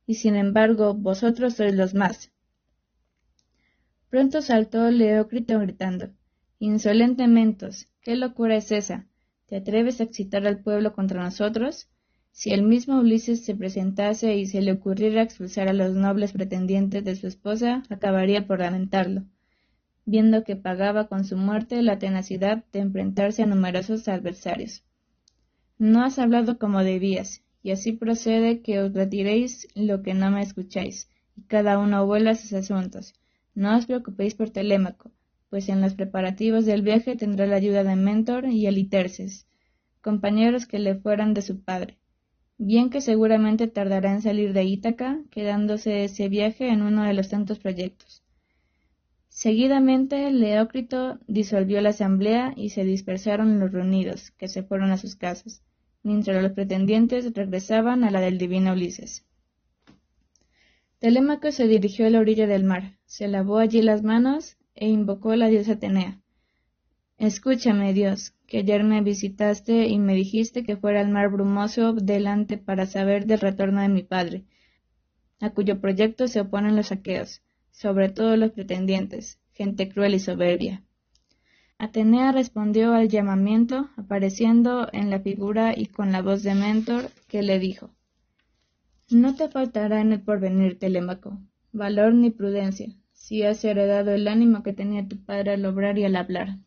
Y sin embargo, vosotros sois los más. Pronto saltó Leócrito gritando: Insolente Mentos, ¿qué locura es esa? ¿Te atreves a excitar al pueblo contra nosotros? Si el mismo Ulises se presentase y se le ocurriera expulsar a los nobles pretendientes de su esposa, acabaría por lamentarlo, viendo que pagaba con su muerte la tenacidad de enfrentarse a numerosos adversarios. No has hablado como debías, y así procede que os retiréis lo que no me escucháis, y cada uno vuelva a sus asuntos. No os preocupéis por Telémaco, pues en los preparativos del viaje tendrá la ayuda de Mentor y Eliterses, compañeros que le fueran de su padre. Bien que seguramente tardará en salir de Ítaca, quedándose ese viaje en uno de los tantos proyectos. Seguidamente, Leócrito disolvió la asamblea y se dispersaron los reunidos, que se fueron a sus casas, mientras los pretendientes regresaban a la del divino Ulises. Telémaco se dirigió a la orilla del mar, se lavó allí las manos e invocó a la diosa Atenea. Escúchame, Dios, que ayer me visitaste y me dijiste que fuera al mar brumoso delante para saber del retorno de mi padre, a cuyo proyecto se oponen los aqueos, sobre todo los pretendientes, gente cruel y soberbia. Atenea respondió al llamamiento, apareciendo en la figura y con la voz de Mentor, que le dijo: No te faltará en el porvenir, Telémaco, valor ni prudencia, si has heredado el ánimo que tenía tu padre al obrar y al hablar.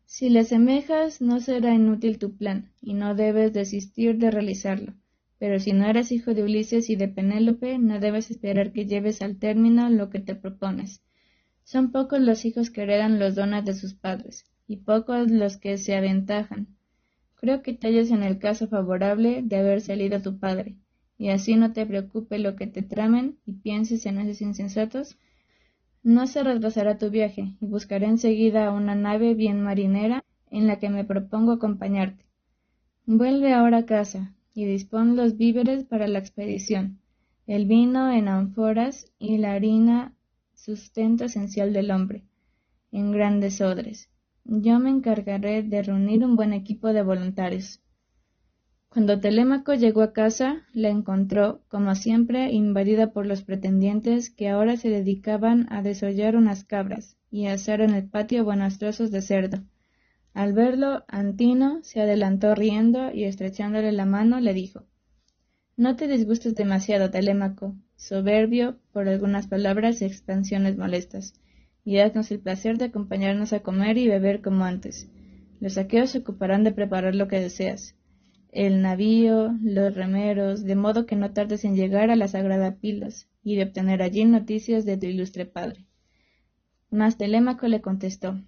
Si le semejas, no será inútil tu plan, y no debes desistir de realizarlo. Pero si no eres hijo de Ulises y de Penélope, no debes esperar que lleves al término lo que te propones. Son pocos los hijos que heredan los dones de sus padres, y pocos los que se aventajan. Creo que te halles en el caso favorable de haber salido tu padre, y así no te preocupe lo que te tramen y pienses en esos insensatos. No se retrasará tu viaje, y buscaré enseguida una nave bien marinera en la que me propongo acompañarte. Vuelve ahora a casa, y dispón los víveres para la expedición, el vino en ánforas y la harina, sustento esencial del hombre, en grandes odres. Yo me encargaré de reunir un buen equipo de voluntarios. Cuando Telémaco llegó a casa, la encontró, como siempre, invadida por los pretendientes que ahora se dedicaban a desollar unas cabras y a asar en el patio buenos trozos de cerdo. Al verlo, Antino se adelantó riendo y estrechándole la mano le dijo: No te disgustes demasiado, Telémaco, soberbio por algunas palabras y expansiones molestas, y haznos el placer de acompañarnos a comer y beber como antes. Los aqueos se ocuparán de preparar lo que deseas, el navío, los remeros, de modo que no tardes en llegar a la sagrada Pilos y de obtener allí noticias de tu ilustre padre. Mas Telémaco le contestó: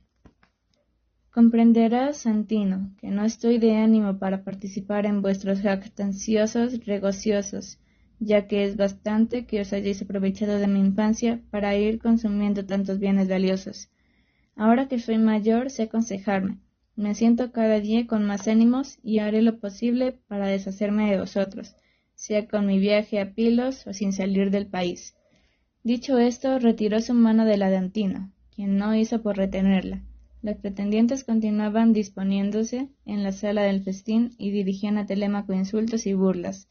Comprenderás, Antino, que no estoy de ánimo para participar en vuestros jactanciosos regociosos, ya que es bastante que os hayáis aprovechado de mi infancia para ir consumiendo tantos bienes valiosos. Ahora que soy mayor, sé aconsejarme. Me siento cada día con más ánimos y haré lo posible para deshacerme de vosotros, sea con mi viaje a Pilos o sin salir del país. Dicho esto, retiró su mano de la de Antino, quien no hizo por retenerla. Los pretendientes continuaban disponiéndose en la sala del festín y dirigían a Telémaco insultos y burlas.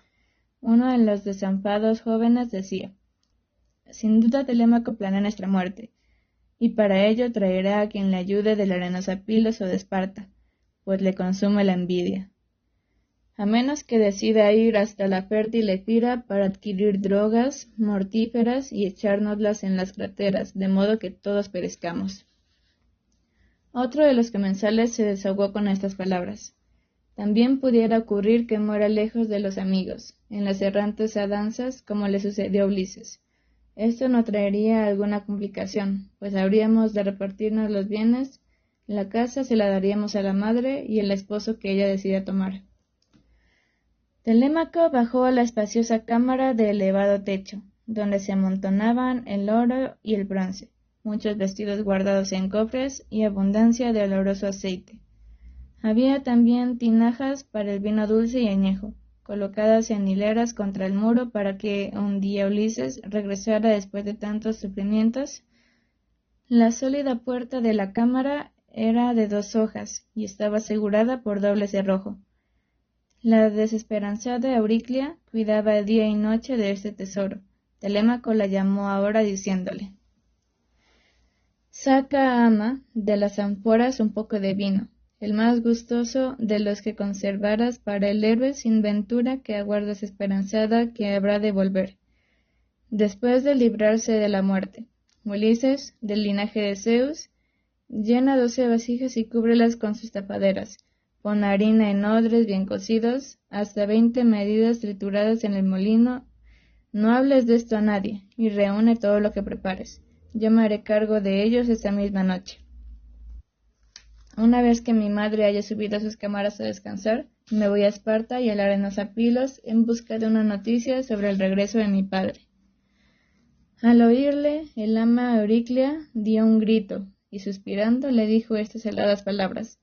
Uno de los desenfadados jóvenes decía: Sin duda Telémaco planea nuestra muerte, y para ello traerá a quien le ayude de la arenosa Pilos o de Esparta, pues le consume la envidia. A menos que decida ir hasta la fértil Epira para adquirir drogas mortíferas y echárnoslas en las crateras, de modo que todos perezcamos. Otro de los comensales se desahogó con estas palabras: También pudiera ocurrir que muera lejos de los amigos, en las errantes andanzas, como le sucedió a Ulises. Esto no traería alguna complicación, pues habríamos de repartirnos los bienes, la casa se la daríamos a la madre y el esposo que ella decida tomar. Telémaco bajó a la espaciosa cámara de elevado techo, donde se amontonaban el oro y el bronce, muchos vestidos guardados en cofres y abundancia de oloroso aceite. Había también tinajas para el vino dulce y añejo, colocadas en hileras contra el muro para que un día Ulises regresara después de tantos sufrimientos. La sólida puerta de la cámara era de 2 hojas y estaba asegurada por doble cerrojo. La desesperanzada Euriclia cuidaba día y noche de este tesoro. Telémaco la llamó ahora diciéndole: Saca, ama, de las ánforas un poco de vino, el más gustoso de los que conservaras para el héroe sin ventura que aguardas esperanzada que habrá de volver, después de librarse de la muerte. Ulises, del linaje de Zeus, llena 12 vasijas y cúbrelas con sus tapaderas. Pon harina en odres bien cocidos, hasta 20 medidas trituradas en el molino. No hables de esto a nadie, y reúne todo lo que prepares. Yo me haré cargo de ellos esta misma noche. Una vez que mi madre haya subido a sus cámaras a descansar, me voy a Esparta y a la arenosa Pilos en busca de una noticia sobre el regreso de mi padre. Al oírle, el ama Euriclea dio un grito, y suspirando le dijo estas heladas palabras.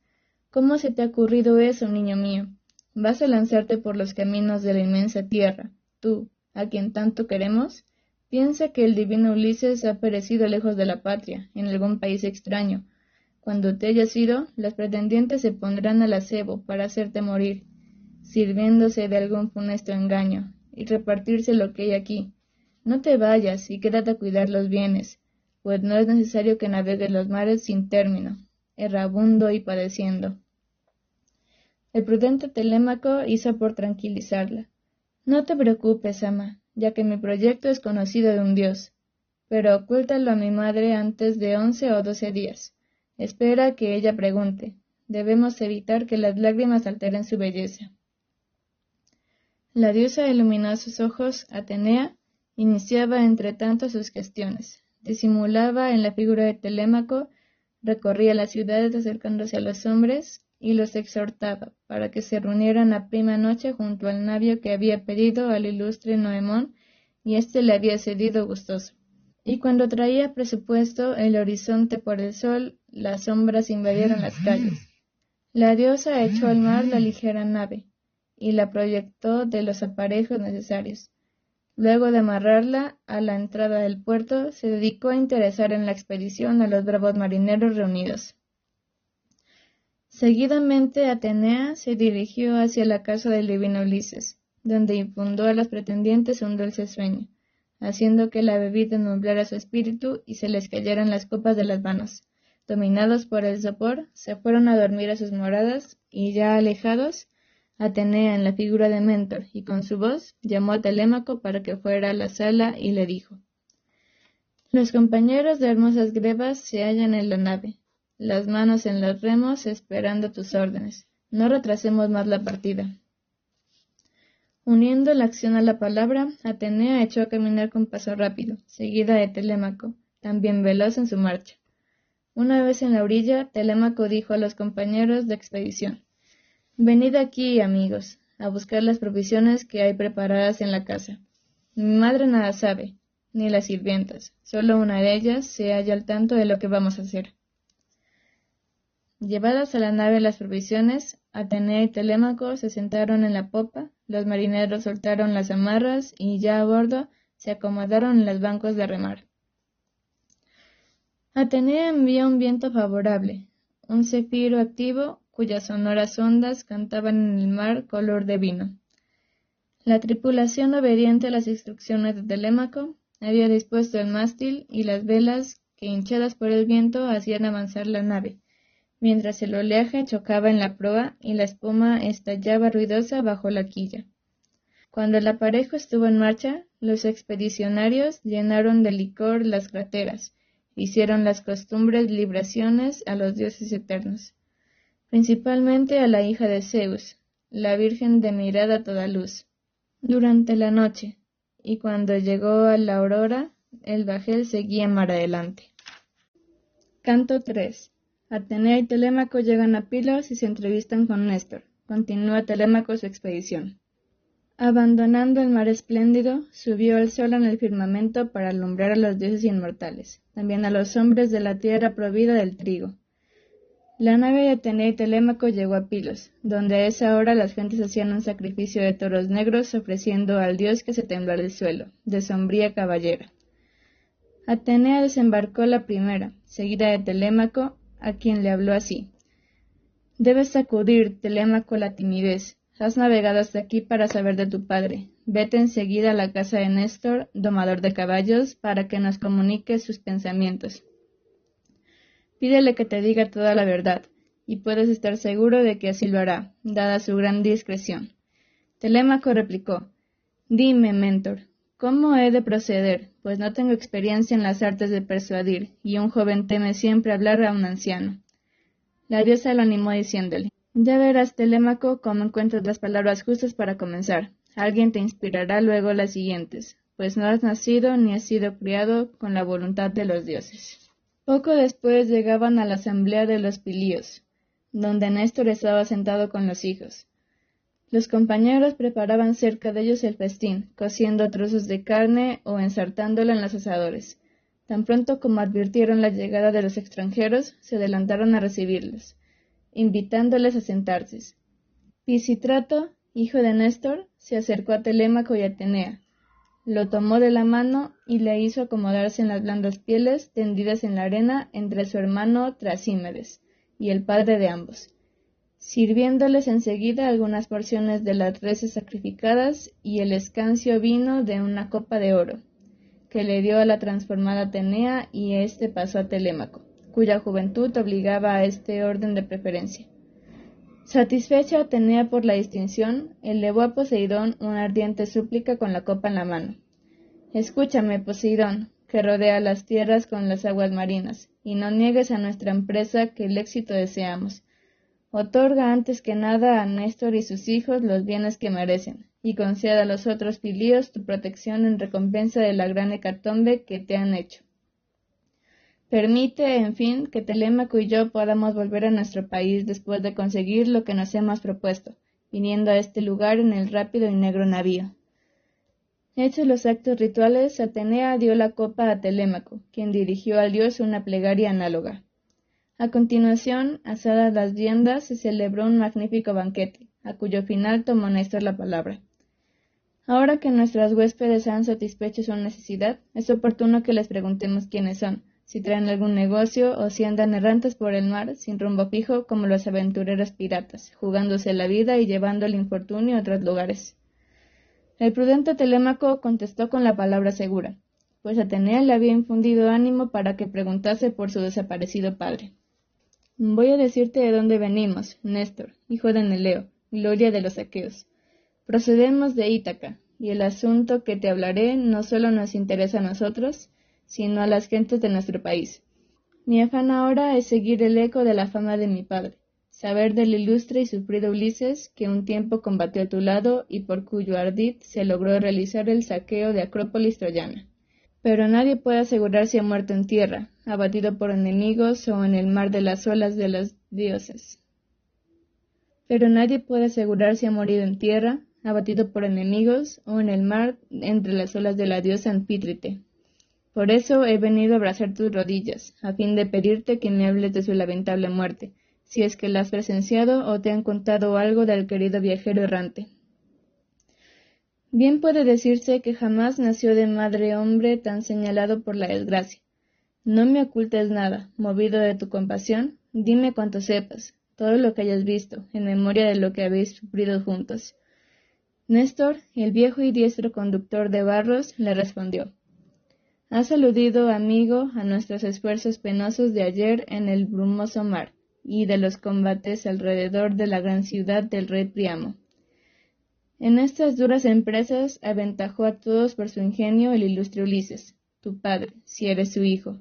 ¿Cómo se te ha ocurrido eso, niño mío? ¿Vas a lanzarte por los caminos de la inmensa tierra, tú, a quien tanto queremos? Piensa que el divino Ulises ha perecido lejos de la patria, en algún país extraño. Cuando te hayas ido, las pretendientes se pondrán al acebo para hacerte morir, sirviéndose de algún funesto engaño, y repartirse lo que hay aquí. No te vayas y quédate a cuidar los bienes, pues no es necesario que navegues los mares sin término, errabundo y padeciendo. El prudente Telémaco hizo por tranquilizarla. No te preocupes, ama, ya que mi proyecto es conocido de un dios, pero ocúltalo a mi madre antes de 11 o 12 días. Espera que ella pregunte. Debemos evitar que las lágrimas alteren su belleza. La diosa iluminó sus ojos, Atenea, iniciaba entre tanto sus gestiones. Disimulaba en la figura de Telémaco, recorría las ciudades acercándose a los hombres y los exhortaba para que se reunieran a prima noche junto al navío que había pedido al ilustre Noemón y éste le había cedido gustoso. Y cuando traía presupuesto el horizonte por el sol, las sombras invadieron las calles. La diosa echó al mar la ligera nave y la proyectó de los aparejos necesarios. Luego de amarrarla a la entrada del puerto, se dedicó a interesar en la expedición a los bravos marineros reunidos. Seguidamente Atenea se dirigió hacia la casa del divino Ulises, donde infundó a las pretendientes un dulce sueño, haciendo que la bebida nublara su espíritu y se les cayeran las copas de las manos. Dominados por el sopor, se fueron a dormir a sus moradas y ya alejados, Atenea en la figura de Mentor y con su voz llamó a Telémaco para que fuera a la sala y le dijo: Los compañeros de hermosas grebas se hallan en la nave, las manos en los remos esperando tus órdenes. No retrasemos más la partida. Uniendo la acción a la palabra, Atenea echó a caminar con paso rápido, seguida de Telémaco, también veloz en su marcha. Una vez en la orilla, Telémaco dijo a los compañeros de expedición: Venid aquí, amigos, a buscar las provisiones que hay preparadas en la casa. Mi madre nada sabe, ni las sirvientas, solo una de ellas se halla al tanto de lo que vamos a hacer. Llevadas a la nave las provisiones, Atenea y Telémaco se sentaron en la popa, los marineros soltaron las amarras y ya a bordo se acomodaron en los bancos de remar. Atenea envió un viento favorable, un cefiro activo cuyas sonoras ondas cantaban en el mar color de vino. La tripulación, obediente a las instrucciones de Telémaco, había dispuesto el mástil y las velas que, hinchadas por el viento, hacían avanzar la nave, mientras el oleaje chocaba en la proa y la espuma estallaba ruidosa bajo la quilla. Cuando el aparejo estuvo en marcha, los expedicionarios llenaron de licor las crateras, hicieron las costumbres libaciones a los dioses eternos, principalmente a la hija de Zeus, la Virgen de mirada toda luz, durante la noche, y cuando llegó a la aurora, el bajel seguía mar adelante. Canto 3. Atenea y Telémaco llegan a Pilos y se entrevistan con Néstor. Continúa Telémaco su expedición. Abandonando el mar espléndido, subió el sol en el firmamento para alumbrar a los dioses inmortales, también a los hombres de la tierra provida del trigo. La nave de Atenea y Telémaco llegó a Pilos, donde a esa hora las gentes hacían un sacrificio de toros negros ofreciendo al dios que se temblara el suelo, de sombría caballera. Atenea desembarcó la primera, seguida de Telémaco, a quien le habló así: Debes sacudir, Telémaco, la timidez. Has navegado hasta aquí para saber de tu padre. Vete enseguida a la casa de Néstor, domador de caballos, para que nos comunique sus pensamientos. Pídele que te diga toda la verdad, y puedes estar seguro de que así lo hará, dada su gran discreción. Telémaco replicó: Dime, Mentor, ¿cómo he de proceder? Pues no tengo experiencia en las artes de persuadir, y un joven teme siempre hablar a un anciano. La diosa lo animó diciéndole: Ya verás, Telémaco, cómo encuentras las palabras justas para comenzar. Alguien te inspirará luego las siguientes, pues no has nacido ni has sido criado con la voluntad de los dioses. Poco después llegaban a la asamblea de los pilíos, donde Néstor estaba sentado con los hijos. Los compañeros preparaban cerca de ellos el festín, cociendo trozos de carne o ensartándola en los asadores. Tan pronto como advirtieron la llegada de los extranjeros, se adelantaron a recibirlos, invitándoles a sentarse. Pisístrato, hijo de Néstor, se acercó a Telémaco y a Atenea, lo tomó de la mano y le hizo acomodarse en las blandas pieles tendidas en la arena entre su hermano Trasímedes y el padre de ambos, sirviéndoles enseguida algunas porciones de las reses sacrificadas y el escancio vino de una copa de oro, que le dio a la transformada Atenea, y éste pasó a Telémaco, cuya juventud obligaba a este orden de preferencia. Satisfecha Atenea por la distinción, elevó a Poseidón una ardiente súplica con la copa en la mano. Escúchame, Poseidón, que rodea las tierras con las aguas marinas, y no niegues a nuestra empresa que el éxito deseamos. Otorga antes que nada a Néstor y sus hijos los bienes que merecen, y conceda a los otros pilíos tu protección en recompensa de la gran hecatombe que te han hecho. Permite, en fin, que Telémaco y yo podamos volver a nuestro país después de conseguir lo que nos hemos propuesto, viniendo a este lugar en el rápido y negro navío. Hechos los actos rituales, Atenea dio la copa a Telémaco, quien dirigió al dios una plegaria análoga. A continuación, asadas las viandas, se celebró un magnífico banquete, a cuyo final tomó Néstor la palabra. Ahora que nuestros huéspedes han satisfecho su necesidad, es oportuno que les preguntemos quiénes son, si traen algún negocio o si andan errantes por el mar, sin rumbo fijo como los aventureros piratas, jugándose la vida y llevando el infortunio a otros lugares. El prudente Telémaco contestó con la palabra segura, pues Atenea le había infundido ánimo para que preguntase por su desaparecido padre. Voy a decirte de dónde venimos, Néstor, hijo de Neleo, gloria de los aqueos. Procedemos de Ítaca, y el asunto que te hablaré no solo nos interesa a nosotros, sino a las gentes de nuestro país. Mi afán ahora es seguir el eco de la fama de mi padre, saber del ilustre y sufrido Ulises, que un tiempo combatió a tu lado y por cuyo ardid se logró realizar el saqueo de Acrópolis troyana. Pero nadie puede asegurar si ha muerto en tierra, abatido por enemigos o en el mar de las olas de los dioses. Pero nadie puede asegurar si ha morido en tierra, abatido por enemigos o en el mar entre las olas de la diosa Anfítrite. Por eso he venido a abrazar tus rodillas, a fin de pedirte que me hables de su lamentable muerte, si es que la has presenciado o te han contado algo del querido viajero errante. Bien puede decirse que jamás nació de madre hombre tan señalado por la desgracia. No me ocultes nada, movido de tu compasión, dime cuanto sepas, todo lo que hayas visto, en memoria de lo que habéis sufrido juntos. Néstor, el viejo y diestro conductor de barros, le respondió: Has aludido, amigo, a nuestros esfuerzos penosos de ayer en el brumoso mar, y de los combates alrededor de la gran ciudad del rey Priamo. En estas duras empresas aventajó a todos por su ingenio el ilustre Ulises, tu padre, si eres su hijo.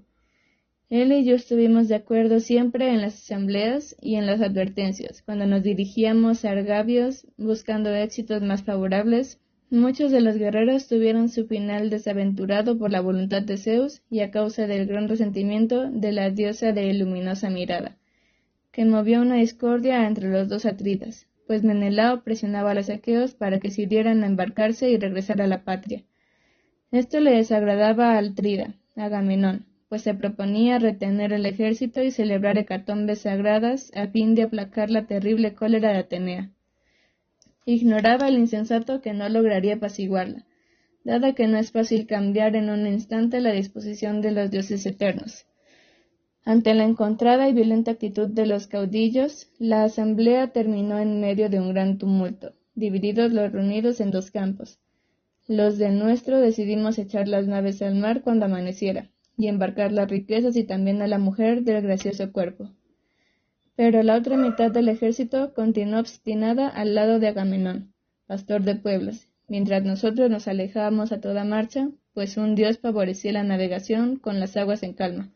Él y yo estuvimos de acuerdo siempre en las asambleas y en las advertencias, cuando nos dirigíamos a Argabios buscando éxitos más favorables. Muchos de los guerreros tuvieron su final desaventurado por la voluntad de Zeus y a causa del gran resentimiento de la diosa de luminosa mirada, que movió una discordia entre los dos atridas, pues Menelao presionaba a los aqueos para que se hirieran a embarcarse y regresar a la patria. Esto le desagradaba al Atrida, Agamenón, pues se proponía retener el ejército y celebrar hecatombes sagradas a fin de aplacar la terrible cólera de Atenea. Ignoraba el insensato que no lograría apaciguarla, dado que no es fácil cambiar en un instante la disposición de los dioses eternos. Ante la encontrada y violenta actitud de los caudillos, la asamblea terminó en medio de un gran tumulto, divididos los reunidos en dos campos. Los del nuestro decidimos echar las naves al mar cuando amaneciera, y embarcar las riquezas y también a la mujer del gracioso cuerpo. Pero la otra mitad del ejército continuó obstinada al lado de Agamenón, pastor de pueblos, mientras nosotros nos alejábamos a toda marcha, pues un dios favorecía la navegación con las aguas en calma.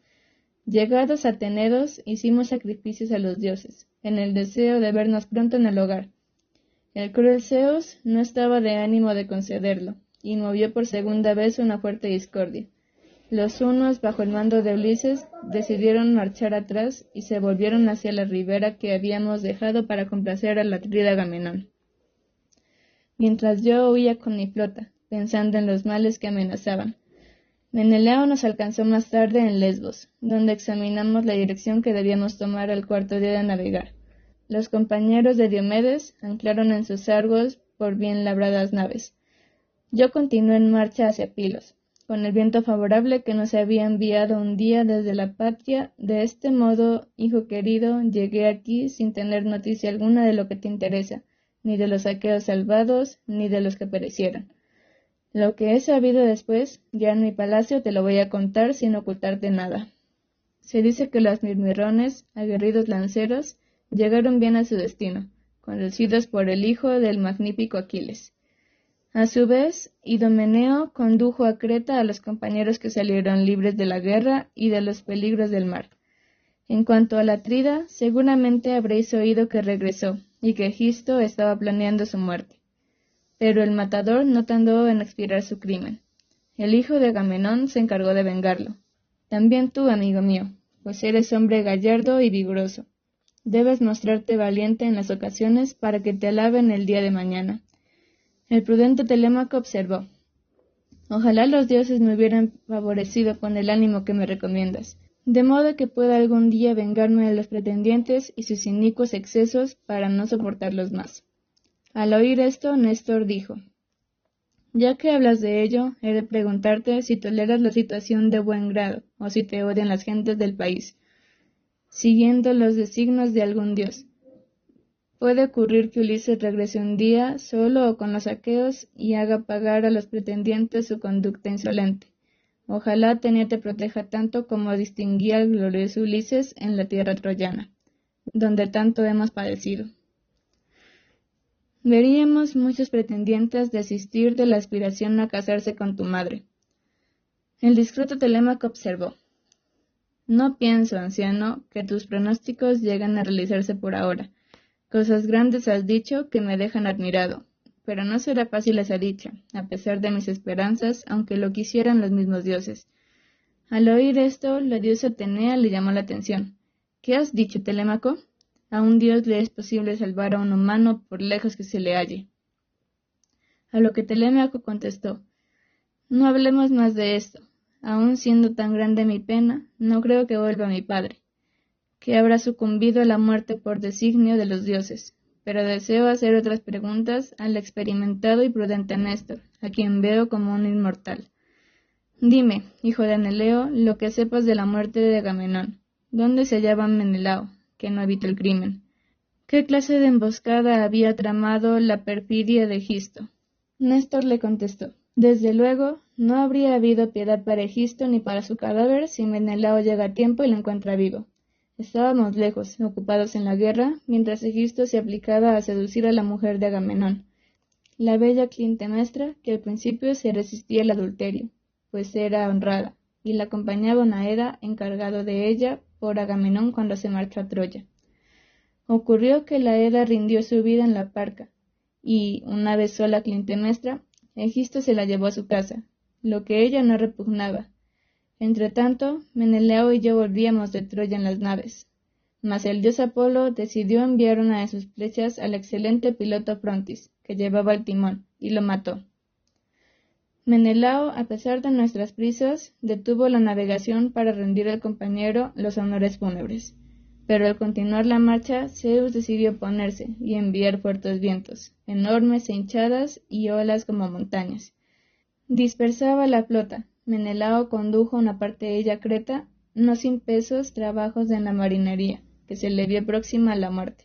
Llegados a Tenedos, hicimos sacrificios a los dioses, en el deseo de vernos pronto en el hogar. El cruel Zeus no estaba de ánimo de concederlo, y movió por segunda vez una fuerte discordia. Los unos, bajo el mando de Ulises, decidieron marchar atrás y se volvieron hacia la ribera que habíamos dejado para complacer al atrida Agamenón, mientras yo huía con mi flota, pensando en los males que amenazaban. Menelao nos alcanzó más tarde en Lesbos, donde examinamos la dirección que debíamos tomar al cuarto día de navegar. Los compañeros de Diomedes anclaron en sus argos por bien labradas naves. Yo continué en marcha hacia Pilos, con el viento favorable que nos había enviado un día desde la patria. De este modo, hijo querido, llegué aquí sin tener noticia alguna de lo que te interesa, ni de los aqueos salvados, ni de los que perecieron. Lo que he sabido después, ya en mi palacio, te lo voy a contar sin ocultarte nada. Se dice que los mirmirrones, aguerridos lanceros, llegaron bien a su destino, conducidos por el hijo del magnífico Aquiles. A su vez, Idomeneo condujo a Creta a los compañeros que salieron libres de la guerra y de los peligros del mar. En cuanto a la Atrida, seguramente habréis oído que regresó, y que Egisto estaba planeando su muerte. Pero el matador no tardó en expiar su crimen. El hijo de Agamenón se encargó de vengarlo. También tú, amigo mío, pues eres hombre gallardo y vigoroso. Debes mostrarte valiente en las ocasiones para que te alaben el día de mañana. El prudente Telémaco observó: ojalá los dioses me hubieran favorecido con el ánimo que me recomiendas, de modo que pueda algún día vengarme de los pretendientes y sus inicuos excesos para no soportarlos más. Al oír esto, Néstor dijo: ya que hablas de ello, he de preguntarte si toleras la situación de buen grado, o si te odian las gentes del país, siguiendo los designios de algún dios. Puede ocurrir que Ulises regrese un día, solo o con los aqueos, y haga pagar a los pretendientes su conducta insolente. Ojalá Atenea te proteja tanto como distinguía al glorioso Ulises en la tierra troyana, donde tanto hemos padecido. Veríamos muchos pretendientes desistir de la aspiración a casarse con tu madre. El discreto Telémaco observó: no pienso, anciano, que tus pronósticos lleguen a realizarse por ahora. Cosas grandes has dicho que me dejan admirado, pero no será fácil esa dicha, a pesar de mis esperanzas, aunque lo quisieran los mismos dioses. Al oír esto, la diosa Atenea le llamó la atención. ¿Qué has dicho, Telémaco? A un dios le es posible salvar a un humano por lejos que se le halle. A lo que Telémaco contestó: no hablemos más de esto. Aun siendo tan grande mi pena, no creo que vuelva mi padre, que habrá sucumbido a la muerte por designio de los dioses. Pero deseo hacer otras preguntas al experimentado y prudente Néstor, a quien veo como un inmortal. Dime, hijo de Aneleo, lo que sepas de la muerte de Agamenón. ¿Dónde se hallaba Menelao, que no evita el crimen? ¿Qué clase de emboscada había tramado la perfidia de Egisto? Néstor le contestó: desde luego, no habría habido piedad para Egisto ni para su cadáver si Menelao llega a tiempo y lo encuentra vivo. Estábamos lejos, ocupados en la guerra, mientras Egisto se aplicaba a seducir a la mujer de Agamenón, la bella Clitemnestra, que al principio se resistía al adulterio, pues era honrada, y la acompañaba un Aeda encargado de ella por Agamenón cuando se marchó a Troya. Ocurrió que la Aeda rindió su vida en la parca, y, una vez sola Clitemnestra, Egisto se la llevó a su casa, lo que ella no repugnaba. Entretanto, Menelao y yo volvíamos de Troya en las naves, mas el dios Apolo decidió enviar una de sus flechas al excelente piloto Frontis, que llevaba el timón, y lo mató. Menelao, a pesar de nuestras prisas, detuvo la navegación para rendir al compañero los honores fúnebres. Pero al continuar la marcha, Zeus decidió oponerse y enviar fuertes vientos, enormes e hinchadas y olas como montañas. Dispersaba la flota. Menelao condujo una parte de ella a Creta, no sin pesos trabajos en la marinería, que se le vio próxima a la muerte,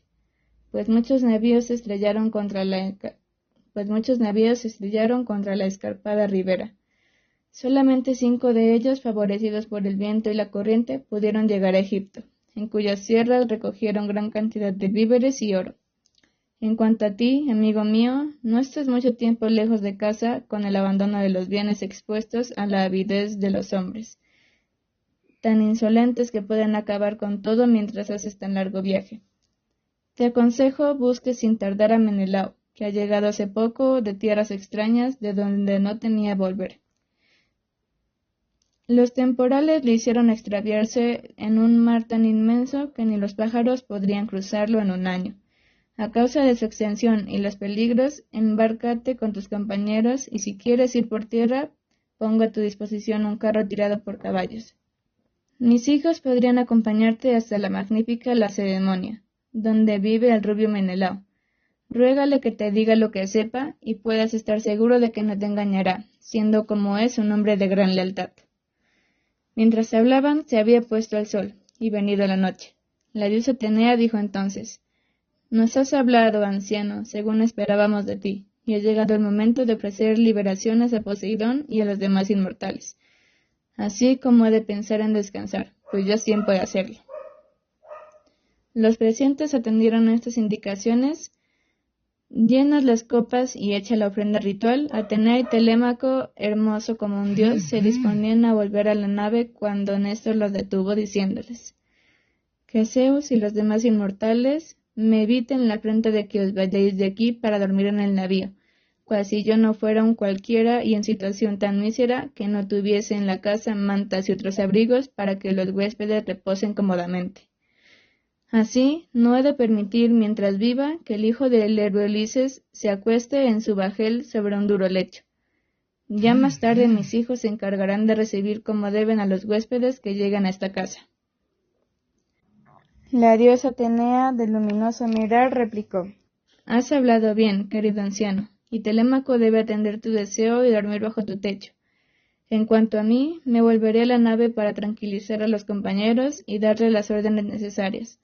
pues muchos navíos se estrellaron contra la escarpada ribera. Solamente 5 de ellos, favorecidos por el viento y la corriente, pudieron llegar a Egipto, en cuyas sierras recogieron gran cantidad de víveres y oro. En cuanto a ti, amigo mío, no estés mucho tiempo lejos de casa con el abandono de los bienes expuestos a la avidez de los hombres, tan insolentes que pueden acabar con todo mientras haces tan largo viaje. Te aconsejo busques sin tardar a Menelao, que ha llegado hace poco de tierras extrañas de donde no temía volver. Los temporales le hicieron extraviarse en un mar tan inmenso que ni los pájaros podrían cruzarlo en un año. A causa de su extensión y los peligros, embárcate con tus compañeros y si quieres ir por tierra, pongo a tu disposición un carro tirado por caballos. Mis hijos podrían acompañarte hasta la magnífica Lacedemonia, donde vive el rubio Menelao. Ruégale que te diga lo que sepa y puedas estar seguro de que no te engañará, siendo como es un hombre de gran lealtad. Mientras hablaban, se había puesto el sol, y venido la noche. La diosa Atenea dijo entonces: Nos has hablado, anciano, según esperábamos de ti, y ha llegado el momento de ofrecer liberaciones a Poseidón y a los demás inmortales, así como ha de pensar en descansar, pues ya es tiempo de hacerlo. Los presentes atendieron a estas indicaciones. Llenas las copas y hecha la ofrenda ritual, Atenea y Telémaco, hermoso como un dios, se disponían a volver a la nave cuando Néstor los detuvo diciéndoles: Que Zeus y los demás inmortales me eviten la afrenta de que os vayáis de aquí para dormir en el navío, cual si yo no fuera un cualquiera y en situación tan mísera que no tuviese en la casa mantas y otros abrigos para que los huéspedes reposen cómodamente. Así, no he de permitir, mientras viva, que el hijo del héroe Ulises se acueste en su bajel sobre un duro lecho. Ya más tarde mis hijos se encargarán de recibir como deben a los huéspedes que llegan a esta casa. La diosa Atenea, de luminoso mirar, replicó: Has hablado bien, querido anciano, y Telémaco debe atender tu deseo y dormir bajo tu techo. En cuanto a mí, me volveré a la nave para tranquilizar a los compañeros y darles las órdenes necesarias.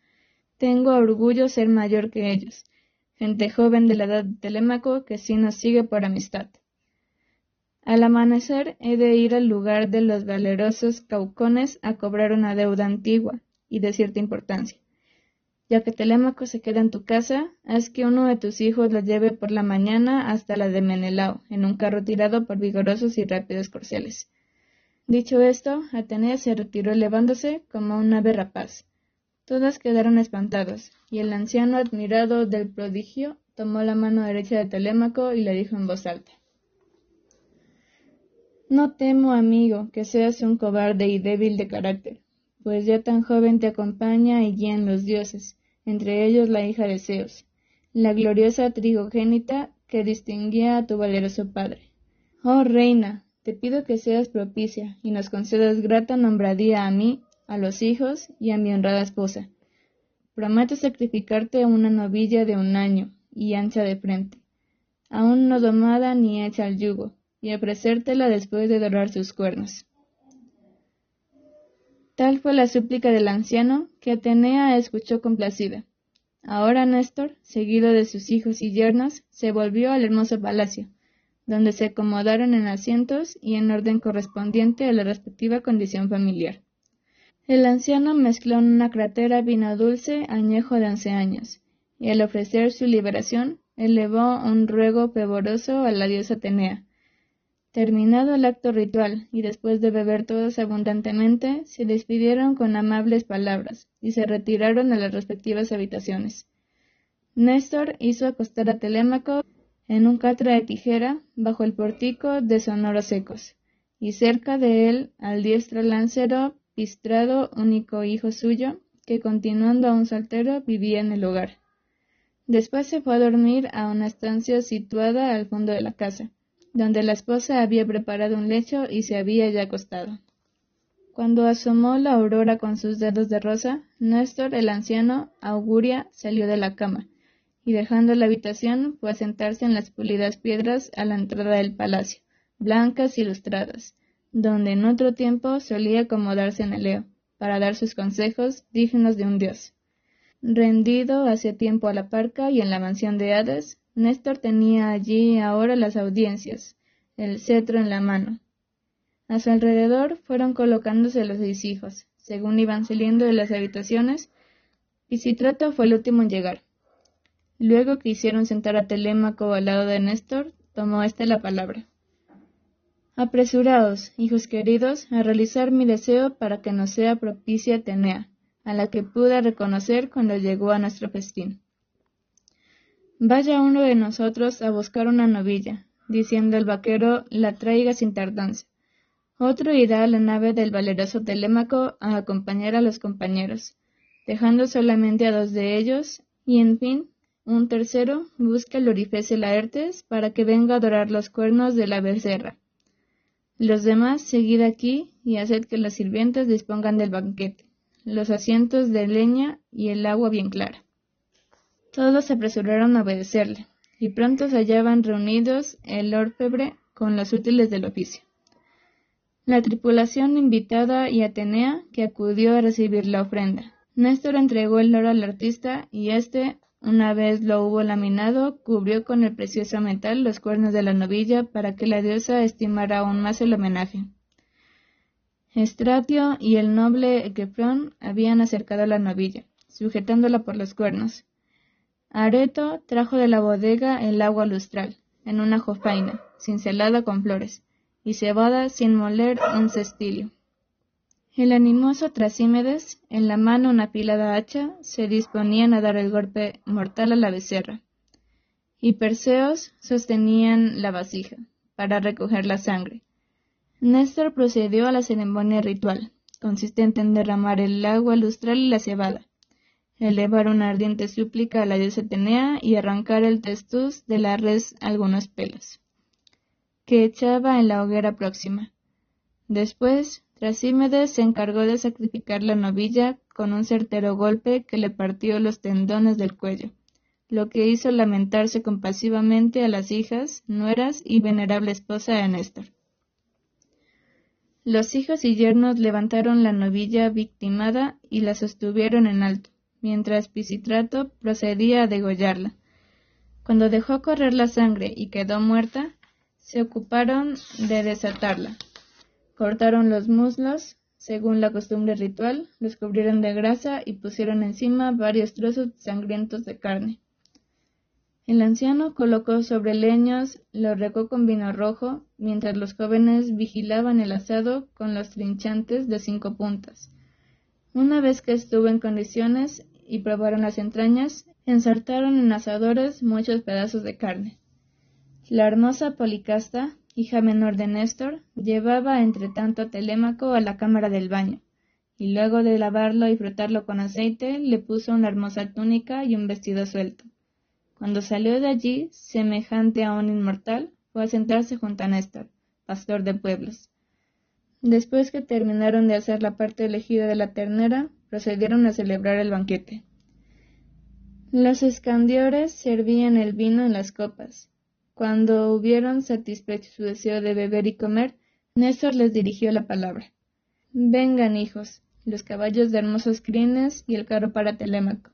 Tengo orgullo ser mayor que ellos, gente joven de la edad de Telémaco que sí nos sigue por amistad. Al amanecer he de ir al lugar de los valerosos caucones a cobrar una deuda antigua y de cierta importancia. Ya que Telémaco se queda en tu casa, haz que uno de tus hijos lo lleve por la mañana hasta la de Menelao, en un carro tirado por vigorosos y rápidos corceles. Dicho esto, Atenea se retiró elevándose como un ave rapaz. Todas quedaron espantados, y el anciano, admirado del prodigio, tomó la mano derecha de Telémaco y le dijo en voz alta: No temo, amigo, que seas un cobarde y débil de carácter, pues ya tan joven te acompaña y guían los dioses, entre ellos la hija de Zeus, la gloriosa trigogénita que distinguía a tu valeroso padre. Oh reina, te pido que seas propicia y nos concedas grata nombradía a mí, a los hijos y a mi honrada esposa. Prometo sacrificarte a una novilla de 1 año y ancha de frente, aún no domada ni hecha al yugo, y ofrecértela después de dorar sus cuernos. Tal fue la súplica del anciano, que Atenea escuchó complacida. Ahora Néstor, seguido de sus hijos y yernos, se volvió al hermoso palacio, donde se acomodaron en asientos y en orden correspondiente a la respectiva condición familiar. El anciano mezcló en una crátera vino dulce añejo de 11 años, y al ofrecer su liberación, elevó un ruego fervoroso a la diosa Atenea. Terminado el acto ritual, y después de beber todos abundantemente, se despidieron con amables palabras, y se retiraron a las respectivas habitaciones. Néstor hizo acostar a Telémaco en un catre de tijera, bajo el pórtico de sonoros ecos, y cerca de él al diestro Láncero Pistrado, único hijo suyo, que continuando aún soltero vivía en el hogar. Después se fue a dormir a una estancia situada al fondo de la casa, donde la esposa había preparado un lecho y se había ya acostado. Cuando asomó la aurora con sus dedos de rosa, Néstor, el anciano, auguria, salió de la cama, y dejando la habitación fue a sentarse en las pulidas piedras a la entrada del palacio, blancas y lustradas, donde en otro tiempo solía acomodarse Neleo, para dar sus consejos dignos de un dios. Rendido hacía tiempo a la parca y en la mansión de Hades, Néstor tenía allí ahora las audiencias, el cetro en la mano. A su alrededor fueron colocándose los 6 hijos. Según iban saliendo de las habitaciones, Pisístrato fue el último en llegar. Luego que hicieron sentar a Telémaco al lado de Néstor, tomó éste la palabra. Apresuraos, hijos queridos, a realizar mi deseo para que nos sea propicia Atenea, a la que pude reconocer cuando llegó a nuestro festín. Vaya uno de nosotros a buscar una novilla, diciendo el vaquero la traiga sin tardanza. Otro irá a la nave del valeroso Telémaco a acompañar a los compañeros, dejando solamente a 2 de ellos, y en fin, un tercero busca el Orificio Laertes para que venga a dorar los cuernos de la becerra. Los demás seguid aquí y haced que los sirvientes dispongan del banquete, los asientos de leña y el agua bien clara. Todos se apresuraron a obedecerle, y pronto se hallaban reunidos el orfebre con los útiles del oficio. La tripulación invitada y Atenea, que acudió a recibir la ofrenda. Néstor entregó el oro al artista y éste, una vez lo hubo laminado, cubrió con el precioso metal los cuernos de la novilla para que la diosa estimara aún más el homenaje. Estratio y el noble Equefrón habían acercado la novilla, sujetándola por los cuernos. Areto trajo de la bodega el agua lustral, en una jofaina, cincelada con flores, y cebada sin moler un cestilio. El animoso Trasímedes, en la mano una afilada hacha, se disponían a dar el golpe mortal a la becerra, y Perseos sostenían la vasija, para recoger la sangre. Néstor procedió a la ceremonia ritual, consistente en derramar el agua lustral y la cebada, elevar una ardiente súplica a la diosa Atenea y arrancar el testuz de la res algunos pelos, que echaba en la hoguera próxima. Después, Trasímedes se encargó de sacrificar la novilla con un certero golpe que le partió los tendones del cuello, lo que hizo lamentarse compasivamente a las hijas, nueras y venerable esposa de Néstor. Los hijos y yernos levantaron la novilla victimada y la sostuvieron en alto, mientras Pisístrato procedía a degollarla. Cuando dejó correr la sangre y quedó muerta, se ocuparon de desatarla. Cortaron los muslos, según la costumbre ritual, los cubrieron de grasa y pusieron encima varios trozos sangrientos de carne. El anciano colocó sobre leños, lo regó con vino rojo, mientras los jóvenes vigilaban el asado con los trinchantes de 5 puntas. Una vez que estuvo en condiciones y probaron las entrañas, ensartaron en asadores muchos pedazos de carne. La hermosa Policasta, hija menor de Néstor, llevaba entre tanto a Telémaco a la cámara del baño, y luego de lavarlo y frotarlo con aceite, le puso una hermosa túnica y un vestido suelto. Cuando salió de allí, semejante a un inmortal, fue a sentarse junto a Néstor, pastor de pueblos. Después que terminaron de hacer la parte elegida de la ternera, procedieron a celebrar el banquete. Los escandiores servían el vino en las copas. Cuando hubieron satisfecho su deseo de beber y comer, Néstor les dirigió la palabra. Vengan, hijos, los caballos de hermosos crines y el carro para Telémaco,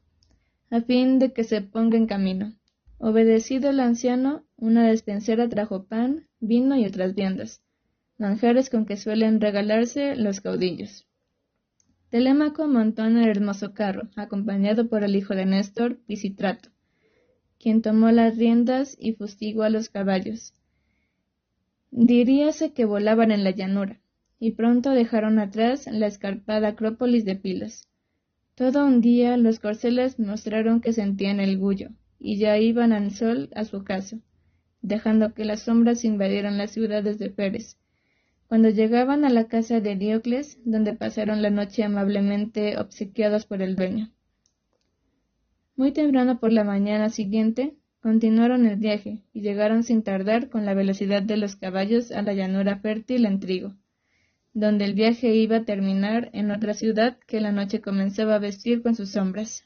a fin de que se ponga en camino. Obedecido el anciano, una despensera trajo pan, vino y otras viandas, manjares con que suelen regalarse los caudillos. Telémaco montó en el hermoso carro, acompañado por el hijo de Néstor, Pisístrato, quien tomó las riendas y fustigó a los caballos. Diríase que volaban en la llanura, y pronto dejaron atrás la escarpada acrópolis de Pilos. Todo un día los corceles mostraron que sentían el gullo, y ya iban al sol a su ocaso, dejando que las sombras invadieran las ciudades de Feres. Cuando llegaban a la casa de Diocles, donde pasaron la noche amablemente obsequiados por el dueño. Muy temprano por la mañana siguiente, continuaron el viaje y llegaron sin tardar con la velocidad de los caballos a la llanura fértil en trigo, donde el viaje iba a terminar en otra ciudad que la noche comenzaba a vestir con sus sombras.